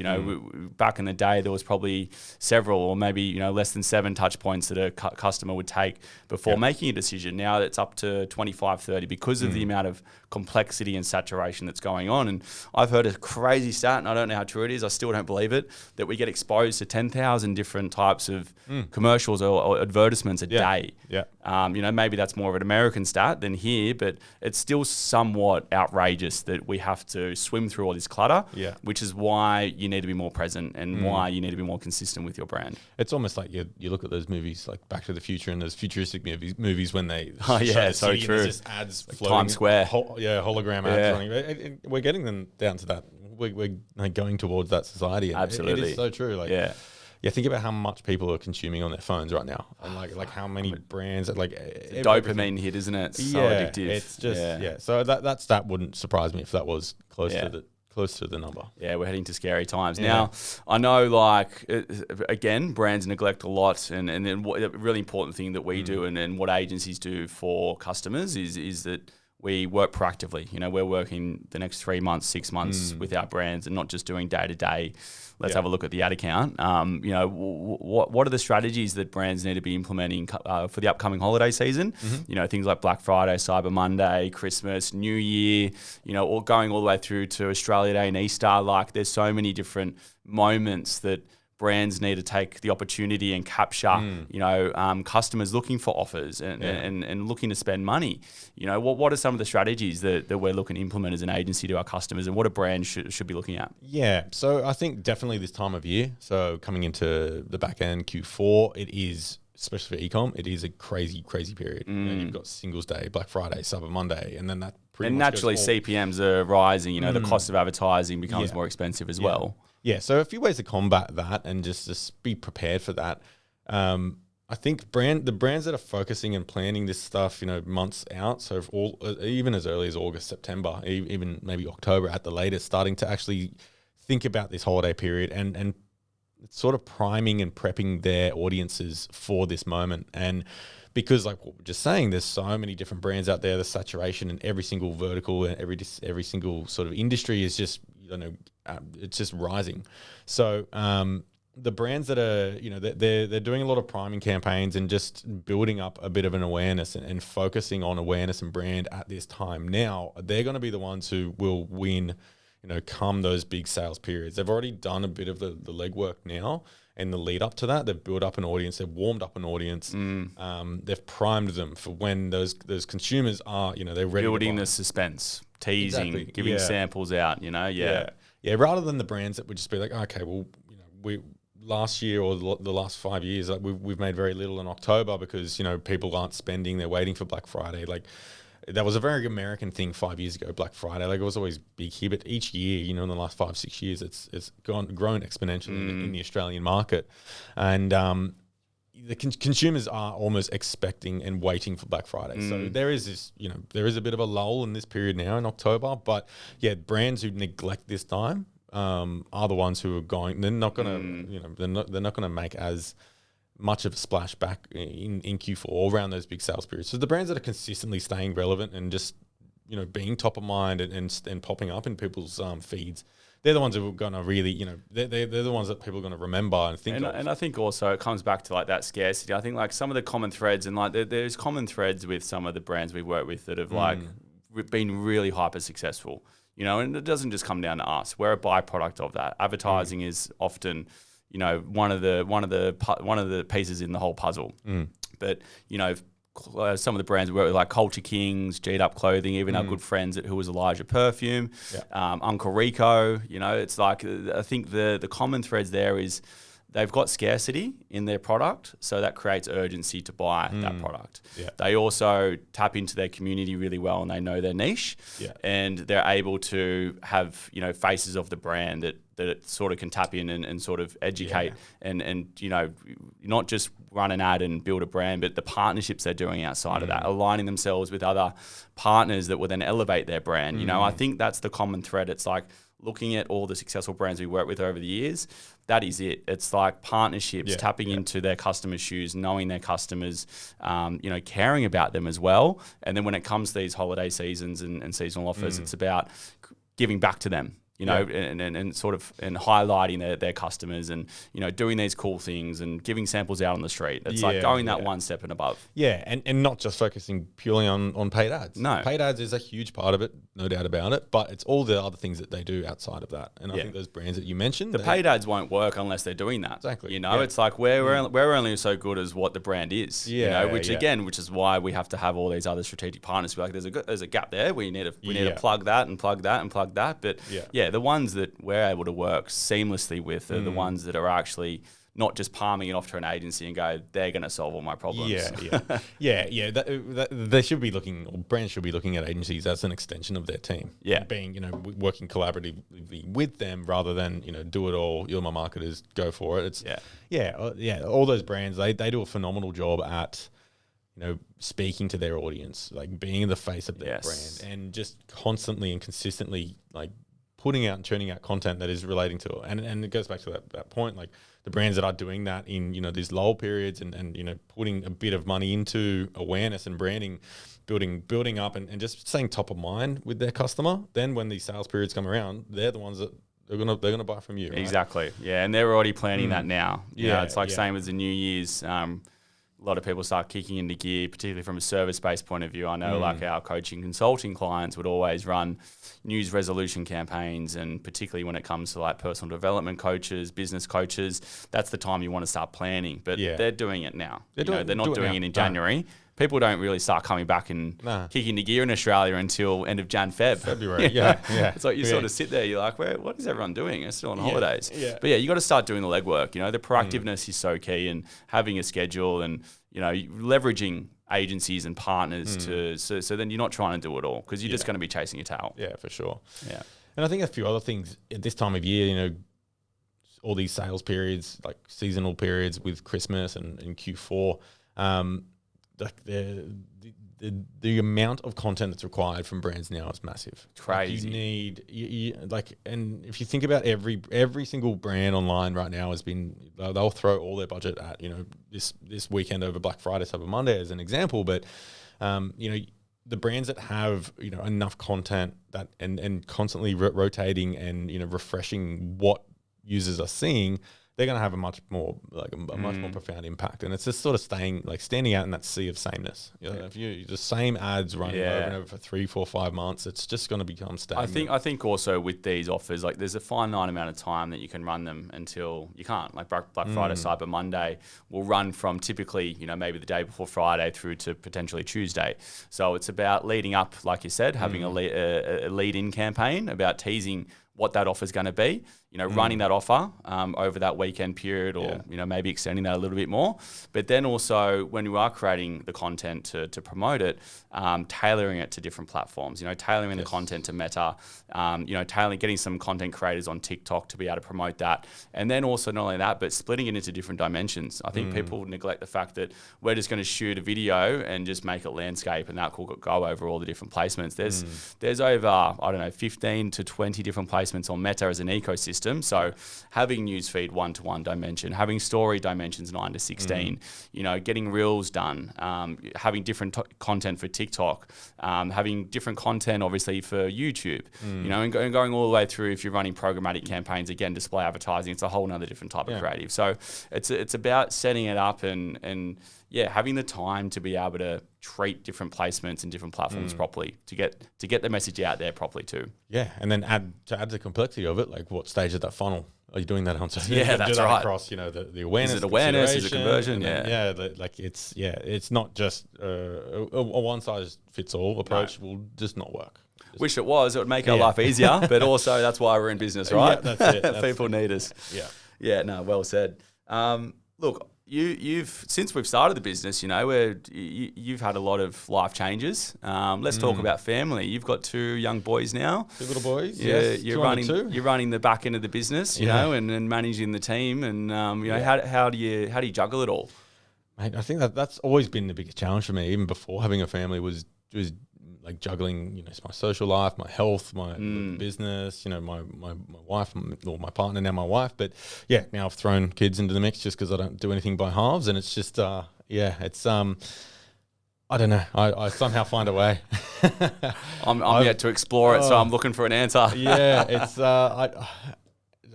Back in the day, there was probably several or maybe, less than 7 touch points that a customer would take before making a decision. Now it's up to 25, 30 because of the amount of complexity and saturation that's going on. And I've heard a crazy stat, and I don't know how true it is, I still don't believe it, that we get exposed to 10,000 different types of commercials or advertisements a day. Yeah. Maybe that's more of an American stat than here, but it's still somewhat outrageous that we have to swim through all this clutter. Yeah. Which is why you need to be more present and why you need to be more consistent with your brand. It's almost like you look at those movies like Back to the Future and those futuristic movies when they so true. There's just ads like floating, Times Square, hologram ads running. We're getting them down to that. We're like going towards that society. And absolutely, it is so true. Think about how much people are consuming on their phones right now, and like how many brands. It's a dopamine hit, isn't it? It's so addictive. It's just So that stat wouldn't surprise me if that was close to the number. Yeah, we're heading to scary times. Now, I know, again, brands neglect a lot, and then a really important thing that we do and what agencies do for customers is that we work proactively. We're working the next 3 months, 6 months with our brands and not just doing day-to-day. Let's have a look at the ad account. What are the strategies that brands need to be implementing for the upcoming holiday season? Things like Black Friday, Cyber Monday, Christmas, New Year, all going all the way through to Australia Day and Easter. There's so many different moments that brands need to take the opportunity and capture, customers looking for offers and looking to spend money. What are some of the strategies that we're looking to implement as an agency to our customers, and what a brand should be looking at? Yeah, so I think definitely this time of year, so coming into the back end Q4, it is, especially for e-com, it is a crazy, crazy period. You've got Singles Day, Black Friday, Cyber Monday, and then that pretty much naturally CPMs are rising. The cost of advertising becomes more expensive as well. Yeah, so a few ways to combat that and just be prepared for that. I think the brands that are focusing and planning this stuff, months out, so even as early as August, September, even maybe October at the latest, starting to actually think about this holiday period and sort of priming and prepping their audiences for this moment. And because like what we're just saying, there's so many different brands out there, the saturation in every single vertical and every single sort of industry is just, it's just rising. So the brands that are, they're doing a lot of priming campaigns and just building up a bit of an awareness and focusing on awareness and brand at this time. Now, they're going to be the ones who will win, come those big sales periods. They've already done a bit of the legwork now. And the lead up to that, they've built up an audience, they've warmed up an audience, they've primed them for when those consumers are, they're ready. Building the suspense, teasing, giving samples out, Yeah, rather than the brands that would just be like, okay, well, we last year or the last 5 years, we've made very little in October because, people aren't spending, they're waiting for Black Friday. That was a very American thing 5 years ago, Black Friday. It was always big here, but each year, in the last 5-6 years, it's grown exponentially in the Australian market. And the consumers are almost expecting and waiting for Black Friday. So there is this, there is a bit of a lull in this period now in October. But yeah, brands who neglect this time are the ones who are going. They're not going to, they're not going to make as much of a splash back in Q4 or around those big sales periods. So the brands that are consistently staying relevant and just, being top of mind and popping up in people's feeds, they're the ones who are going to really, they're the ones that people are going to remember and think of. And I think also it comes back to that scarcity. I think some of the common threads and there's common threads with some of the brands we work with that have been really hyper successful, and it doesn't just come down to us. We're a byproduct of that. Advertising is often one of the pieces in the whole puzzle. But some of the brands we work with, like Culture Kings, G'd Up Clothing, even our good friends at Who Was Elijah Perfume, Uncle Rico. You know, it's like, I think the common threads there is they've got scarcity in their product, so that creates urgency to buy that product. Yeah. They also tap into their community really well, and they know their niche, and they're able to have, you know, faces of the brand that it sort of can tap in and sort of educate and, you know, not just run an ad and build a brand, but the partnerships they're doing outside of that, aligning themselves with other partners that will then elevate their brand. You know, I think that's the common thread. It's like looking at all the successful brands we work with over the years, that is it. It's like partnerships, tapping into their customers' shoes, knowing their customers, you know, caring about them as well. And then when it comes to these holiday seasons and seasonal offers, it's about giving back to them. You know, and sort of and highlighting their customers and, you know, doing these cool things and giving samples out on the street. It's like going that one step and above. Yeah, and not just focusing purely on paid ads. No. Paid ads is a huge part of it, no doubt about it, but it's all the other things that they do outside of that. And I think those brands that you mentioned, the paid ads won't work unless they're doing that. Exactly. You know, it's like we're only so good as what the brand is. You know, which is why we have to have all these other strategic partners. We're like, there's a gap there. We need to plug that and plug that and plug that. But the ones that we're able to work seamlessly with are the ones that are actually not just palming it off to an agency and go, they're going to solve all my problems. They should be looking, or brands should be looking at agencies as an extension of their team. Yeah. Being, you know, working collaboratively with them rather than, you know, do it all, you're my marketers, go for it. It's all those brands, they do a phenomenal job at, you know, speaking to their audience, like being the face of their brand and just constantly and consistently, like, putting out and churning out content that is relating to it. And it goes back to that point, like the brands that are doing that in, you know, these lull periods and you know, putting a bit of money into awareness and branding, building up and just staying top of mind with their customer. Then when these sales periods come around, they're the ones that they're gonna buy from you. Right? Exactly. Yeah. And they're already planning that now. You know, it's like same as the New Year's. A lot of people start kicking into gear, particularly from a service-based point of view. I know like our coaching consulting clients would always run news resolution campaigns, and particularly when it comes to like personal development coaches, business coaches, that's the time you want to start planning. But they're doing it now. They're not doing it in January. People don't really start coming back and kicking into gear in Australia until end of February. It's like you sort of sit there, you're like, what is everyone doing? They're still on holidays. But you got to start doing the legwork. You know, the proactiveness is so key, and having a schedule and, you know, leveraging agencies and partners so then you're not trying to do it all, because you're just going to be chasing your tail. Yeah, for sure. Yeah. And I think a few other things at this time of year, you know, all these sales periods, like seasonal periods with Christmas and Q4, like the amount of content that's required from brands now is massive. It's crazy. Like you need like, and if you think about every single brand online right now they'll throw all their budget at, you know, this weekend over Black Friday, Cyber Monday as an example, but you know, the brands that have, you know, enough content that and constantly rotating and, you know, refreshing what users are seeing, they're going to have a much more profound impact. And it's just sort of standing out in that sea of sameness. You know, if you the same ads running over and over for 3, 4, 5 months, it's just going to become stagnant. I think also with these offers, like there's a finite amount of time that you can run them until you can't. Like Black Friday, Cyber Monday will run from typically, you know, maybe the day before Friday through to potentially Tuesday. So it's about leading up, like you said, having a lead-in campaign, about teasing what that offer is going to be, you know, running that offer over that weekend period, or, you know, maybe extending that a little bit more. But then also when you are creating the content to promote it, tailoring it to different platforms, you know, tailoring the content to Meta, you know, getting some content creators on TikTok to be able to promote that. And then also not only that, but splitting it into different dimensions. I think people neglect the fact that we're just going to shoot a video and just make it landscape and that will go over all the different placements. There's over, I don't know, 15 to 20 different placements on Meta as an ecosystem. So having newsfeed 1-to-1 dimension, having story dimensions 9 to 16, you know, getting reels done, having different content for TikTok, having different content obviously for YouTube, you know, and going all the way through if you're running programmatic campaigns, again, display advertising, it's a whole nother different type of creative. So it's about setting it up and having the time to be able to treat different placements and different platforms properly to get the message out there properly too. Yeah, and then add to the complexity of it, like what stage of that funnel are you doing that on social? Yeah, that's right. Across, the awareness. Is it awareness? Is it conversion? It's not just a one size fits all approach. Will just not work. Wish it was. It would make our life easier, but also that's why we're in business, right? Yeah, that's it. People need us. Yeah. Yeah. No. Well said. Look, you've since we've started the business, where you've had a lot of life changes. Let's talk about family. You've got 2 young boys now. 2 little boys. Yeah, yes. you're running the back end of the business, and managing the team, and how do you juggle it all? Mate, I think that's always been the biggest challenge for me, even before having a family, was like juggling, my social life, my health, my business, my wife, or my partner, now my wife. But yeah, now I've thrown kids into the mix just because I don't do anything by halves. And it's just, it's, I don't know. I somehow find a way. I'm yet to explore it, so I'm looking for an answer. Yeah, it's,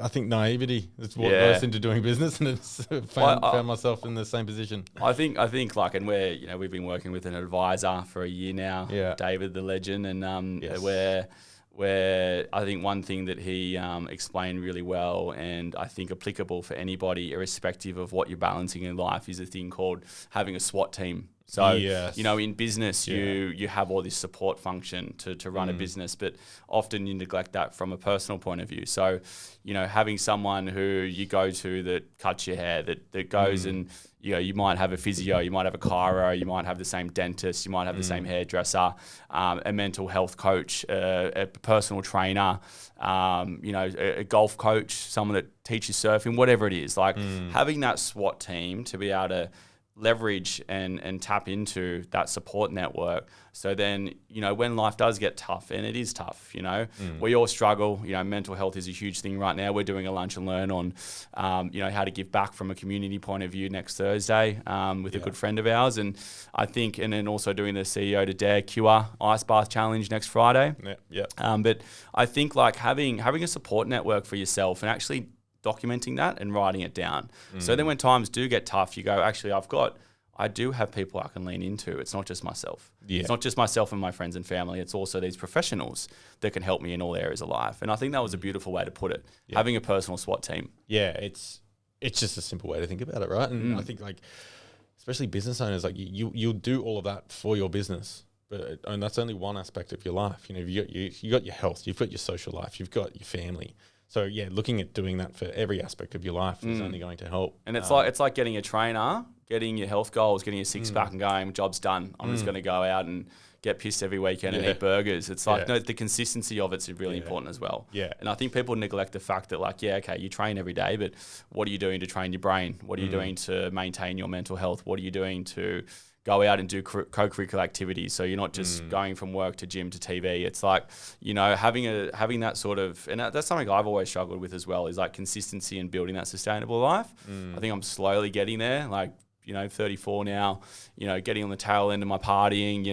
I think naivety is what goes into doing business, and it's found myself in the same position. I think like, and we've been working with an advisor for a year now, David the legend, and where I think one thing that he explained really well, and I think applicable for anybody, irrespective of what you're balancing in life, is a thing called having a SWAT team. So, in business, you have all this support function to run a business, but often you neglect that from a personal point of view. So, having someone who you go to that cuts your hair, that goes and, you might have a physio, you might have a chiro, you might have the same dentist, you might have the same hairdresser, a mental health coach, a personal trainer, a golf coach, someone that teaches surfing, whatever it is. Like having that SWAT team to be able to leverage and tap into that support network. So then, when life does get tough, and it is tough, we all struggle. Mental health is a huge thing right now. We're doing a lunch and learn on, how to give back from a community point of view next Thursday with a good friend of ours. And I think, and then also doing the CEO to Dare Cure Ice Bath Challenge next Friday. But I think like having a support network for yourself and actually documenting that and writing it down. So then when times do get tough, you go, actually, I do have people I can lean into. It's not just myself. Yeah. It's not just myself and my friends and family. It's also these professionals that can help me in all areas of life. And I think that was a beautiful way to put it, having a personal SWAT team. Yeah, it's just a simple way to think about it, right? And I think like, especially business owners, like you'll do all of that for your business. And that's only one aspect of your life. You got your health, you've got your social life, you've got your family. So yeah, looking at doing that for every aspect of your life is only going to help. And it's like getting a trainer, getting your health goals, getting your six pack and going, job's done. I'm just going to go out and get pissed every weekend and eat burgers. It's like, no, the consistency of it's really important as well. Yeah. And I think people neglect the fact that like, you train every day, but what are you doing to train your brain? What are you doing to maintain your mental health? What are you doing to go out and do co-curricular activities? So you're not just going from work to gym to TV. It's like, having that sort of, and that's something I've always struggled with as well, is like consistency and building that sustainable life. I think I'm slowly getting there, like, 34 now, getting on the tail end of my partying,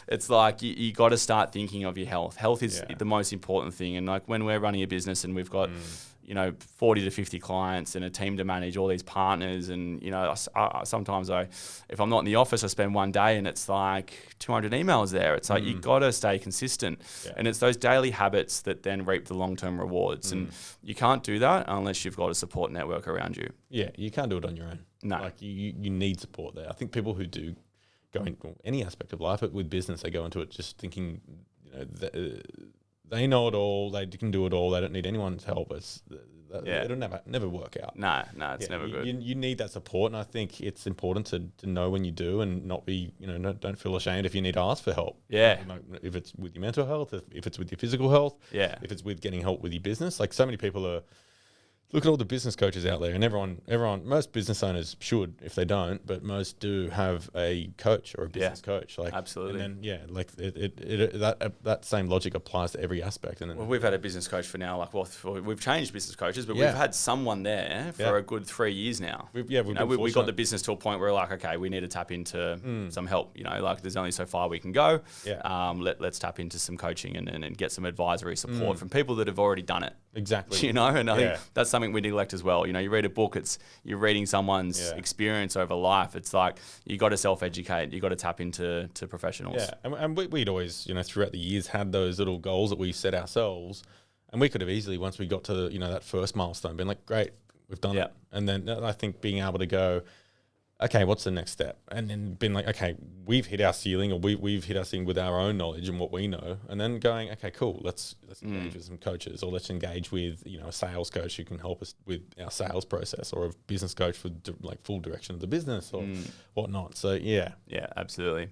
it's like you got to start thinking of your health. Health is the most important thing. And like when we're running a business and we've got, 40 to 50 clients and a team to manage all these partners. And, sometimes if I'm not in the office, I spend one day and it's like 200 emails there. It's like, you got to stay consistent. And it's those daily habits that then reap the long-term rewards. And you can't do that unless you've got a support network around you. Yeah, you can't do it on your own. No. Like you need support there. I think people who do go into any aspect of life, but with business, they go into it just thinking, they know it all. They can do it all. They don't need anyone's help. It'll never work out. No, it's never good. You need that support, and I think it's important to know when you do, and not be, don't feel ashamed if you need to ask for help. Yeah. If it's with your mental health, if it's with your physical health, if it's with getting help with your business. Like so many people are. Look at all the business coaches out there, and everyone, most business owners should, if they don't, but most do have a coach or a business coach. Like, absolutely. And then, that same logic applies to every aspect. And then, we've had a business coach for now, we've changed business coaches, but we've had someone there for a good 3 years now. We got the business to a point where we're like, okay, we need to tap into some help. Like there's only so far we can go. Let's tap into some coaching and get some advisory support from people that have already done it. Exactly. And I think that's something we neglect as well. You read a book, you're reading someone's experience over life. It's like you got to self-educate. You got to tap into professionals. Yeah, and we'd always, throughout the years had those little goals that we set ourselves, And we could have easily, once we got to, that first milestone, been like, great, we've done it. And then I think being able to go, okay, what's the next step? And then been like, okay, we've hit our ceiling, or we've hit our ceiling with our own knowledge and what we know. And then going, okay, cool, let's engage with some coaches, or let's engage with, a sales coach who can help us with our sales process, or a business coach for like full direction of the business or whatnot. So yeah. Yeah, absolutely.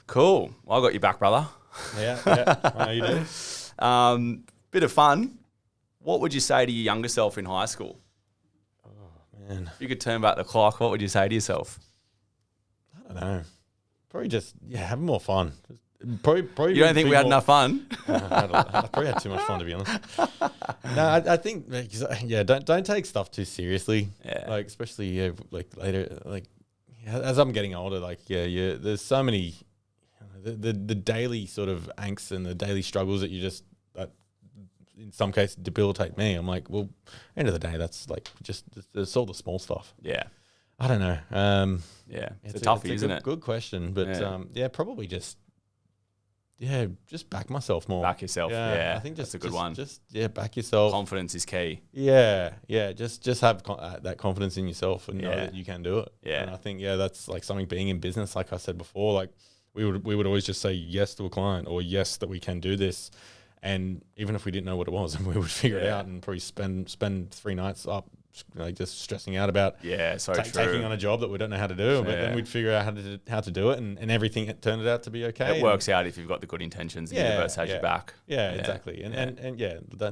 Cool. Well, I got you back, brother. Yeah. I know you do. Bit of fun. What would you say to your younger self in high school? Man. If you could turn back the clock, what would you say to yourself? I don't know. Probably just, have more fun. Probably. You don't think we had enough fun? I probably had too much fun, to be honest. No, I think, don't take stuff too seriously. Yeah. Like, especially, like later, like, as I'm getting older, like, there's so many, the daily sort of angst and the daily struggles that in some cases debilitate me. I'm like, well, end of the day, that's like it's all the small stuff. Yeah. I don't know. It's a toughie, isn't it? Good question, but probably just back myself more. Back yourself. Yeah. I think that's a good one. Back yourself. Confidence is key. Yeah. Just have that confidence in yourself and know that you can do it. Yeah. And I think that's like something being in business. Like I said before, like we would always just say yes to a client, or yes that we can do this. And even if we didn't know what it was, we would figure it out and probably spend 3 nights up, like just stressing out about taking on a job that we don't know how to do. But then we'd figure out how to do it, and everything turned out to be okay. It works out if you've got the good intentions. The universe has your back. Yeah, exactly. And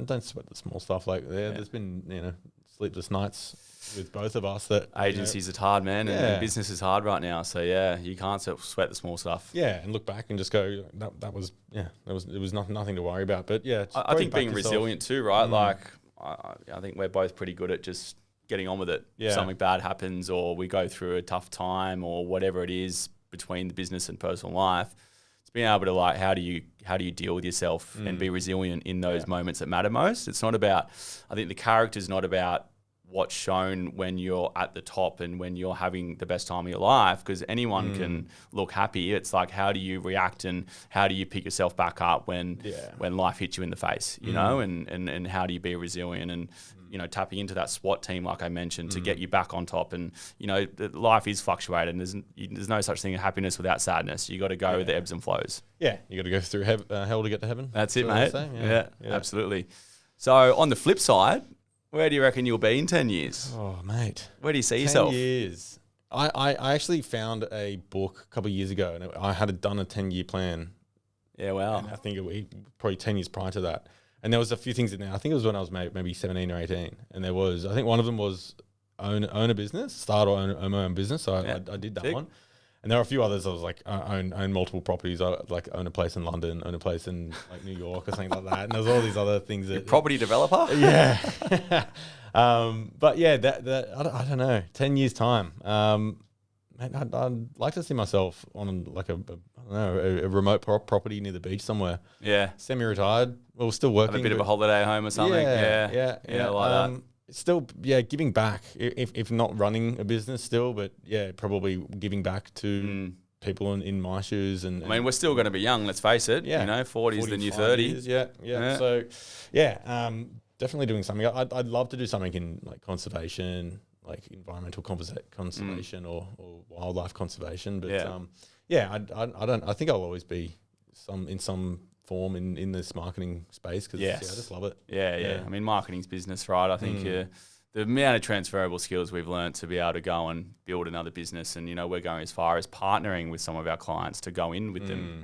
don't sweat the small stuff. Like there's been sleepless nights with both of us. That agencies are hard, man, and business is hard right now. So you can't sweat the small stuff. Yeah, and look back and just go, that was it was nothing to worry about. But I think being resilient too, right? Like I think we're both pretty good at just getting on with it. If something bad happens, or we go through a tough time, or whatever it is between the business and personal life, it's being able to like, how do you deal with yourself and be resilient in those moments that matter most. It's not about, I think the character's not about what's shown when you're at the top and when you're having the best time of your life, because anyone can look happy. It's like, how do you react and how do you pick yourself back up when life hits you in the face, you know, and how do you be resilient and, tapping into that SWAT team, like I mentioned, to get you back on top. And, life is fluctuated, and there's no such thing as happiness without sadness. You got to go with the ebbs and flows. Yeah. You got to go through hell to get to heaven. That's it, mate. Yeah, absolutely. So on the flip side, where do you reckon you'll be in 10 years? Oh, mate. Where do you see yourself? 10 years. I actually found a book a couple of years ago, and I had done a 10-year plan. Yeah, wow. And I think probably 10 years prior to that. And there was a few things in there. I think it was when I was maybe 17 or 18. And there was, I think one of them was own a business, start or own my own business. So I did that one. And there are a few others. I was like, own multiple properties. I like own a place in London, own a place in like New York or something like that. And there's all these other things. You're a property developer? Yeah. But yeah, I don't know, 10 years time. Man, I'd like to see myself on like a remote property near the beach somewhere. Yeah. Semi-retired. Well, still working. Have a bit of a holiday home or something. Yeah. Like that. Still, giving back, if not running a business still, but probably giving back to people in my shoes. And I mean, we're still going to be young, let's face it. 40 is the new 30. Years, yeah. So, definitely doing something. I'd love to do something in like conservation, like environmental conservation or wildlife conservation. But I think I'll always be in some form in this marketing space, because I just love it. Yeah. I mean, marketing's business, right? I think the amount of transferable skills we've learned to be able to go and build another business, and we're going as far as partnering with some of our clients to go in with them.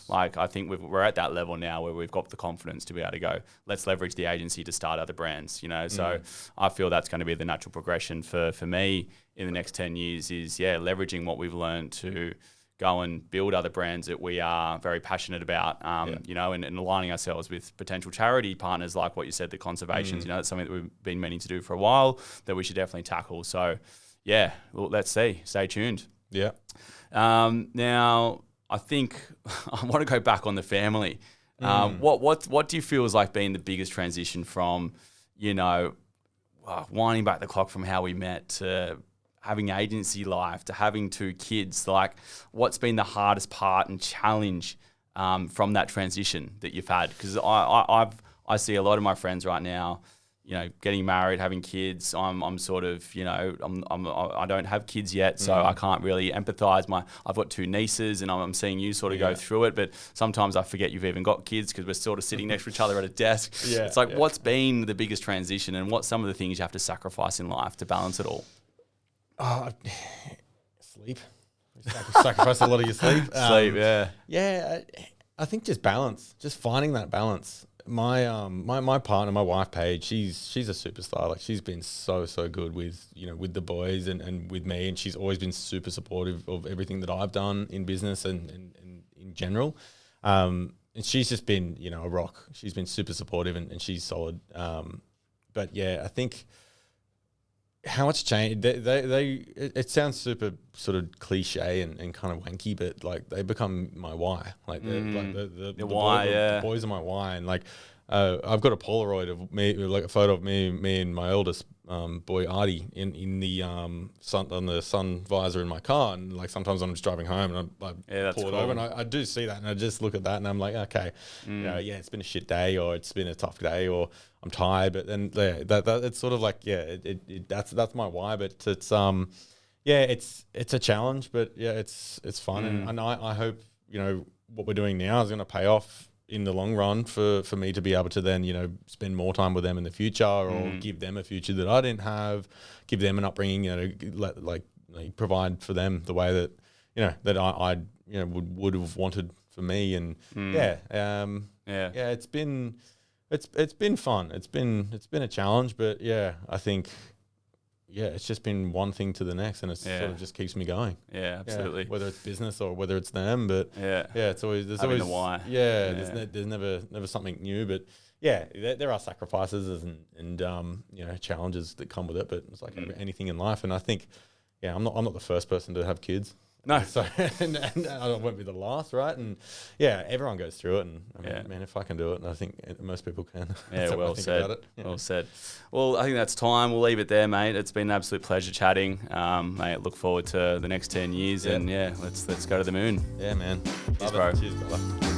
Like I think we're at that level now where we've got the confidence to be able to go, let's leverage the agency to start other brands. So I feel that's going to be the natural progression for me in the next 10 years is leveraging what we've learned to go and build other brands that we are very passionate about, and aligning ourselves with potential charity partners, like what you said, the conservations. That's something that we've been meaning to do for a while that we should definitely tackle. So, let's see. Stay tuned. Yeah. Now, I think I want to go back on the family. What do you feel is like being the biggest transition from, winding back the clock from how we met to having agency life to having 2 kids? Like, what's been the hardest part and challenge from that transition that you've had? Because I see a lot of my friends right now, you know, getting married, having kids. I'm sort of, you know, I don't have kids yet, so I can't really empathize. I've got 2 nieces, and I'm seeing you sort of go through it. But sometimes I forget you've even got kids because we're sort of sitting next to each other at a desk. It's like, what's been the biggest transition, and what's some of the things you have to sacrifice in life to balance it all? Sleep. Sacrifice a lot of your sleep. Sleep, yeah. Yeah, I think just balance, just finding that balance. My partner, my wife Paige, she's a superstar. Like, she's been so good with, you know, with the boys and with me, and she's always been super supportive of everything that I've done in business and in general. And she's just been, you know, a rock. She's been super supportive and she's solid. But yeah, I think how it's changed. It sounds super sort of cliche and kind of wanky, but like, they become my why. Like, the why, the boys are my why. And like, I've got a Polaroid of me, like a photo of me and my oldest boy Artie in the sun visor in my car. And like, sometimes when I'm just driving home and I pull it over, and I do see that, and I just look at that, and I'm like, okay, you know, it's been a shit day, or it's been a tough day, or I'm tired, but then that it's sort of like, that's my why. But it's it's a challenge, but it's fun, and I hope, you know, what we're doing now is going to pay off in the long run for me to be able to then, you know, spend more time with them in the future, or give them a future that I didn't have, give them an upbringing, you know, provide for them the way that, you know, that I you know would have wanted for me, and it's been fun. It's been a challenge, but I think it's just been one thing to the next, and it sort of just keeps me going. Yeah, absolutely. Whether it's business or whether it's them, but it's always there's having always the why. There's never something new, but there are sacrifices and you know, challenges that come with it, but it's like anything in life. And I think I'm not the first person to have kids. No. So and I won't be the last, right? And everyone goes through it, and I mean, man, if I can do it, and I think most people can. Yeah, well said. Well said. Well, I think that's time. We'll leave it there, mate. It's been an absolute pleasure chatting. Mate, look forward to the next 10 years, and let's go to the moon. Yeah, man. Cheers, bro. Cheers, brother.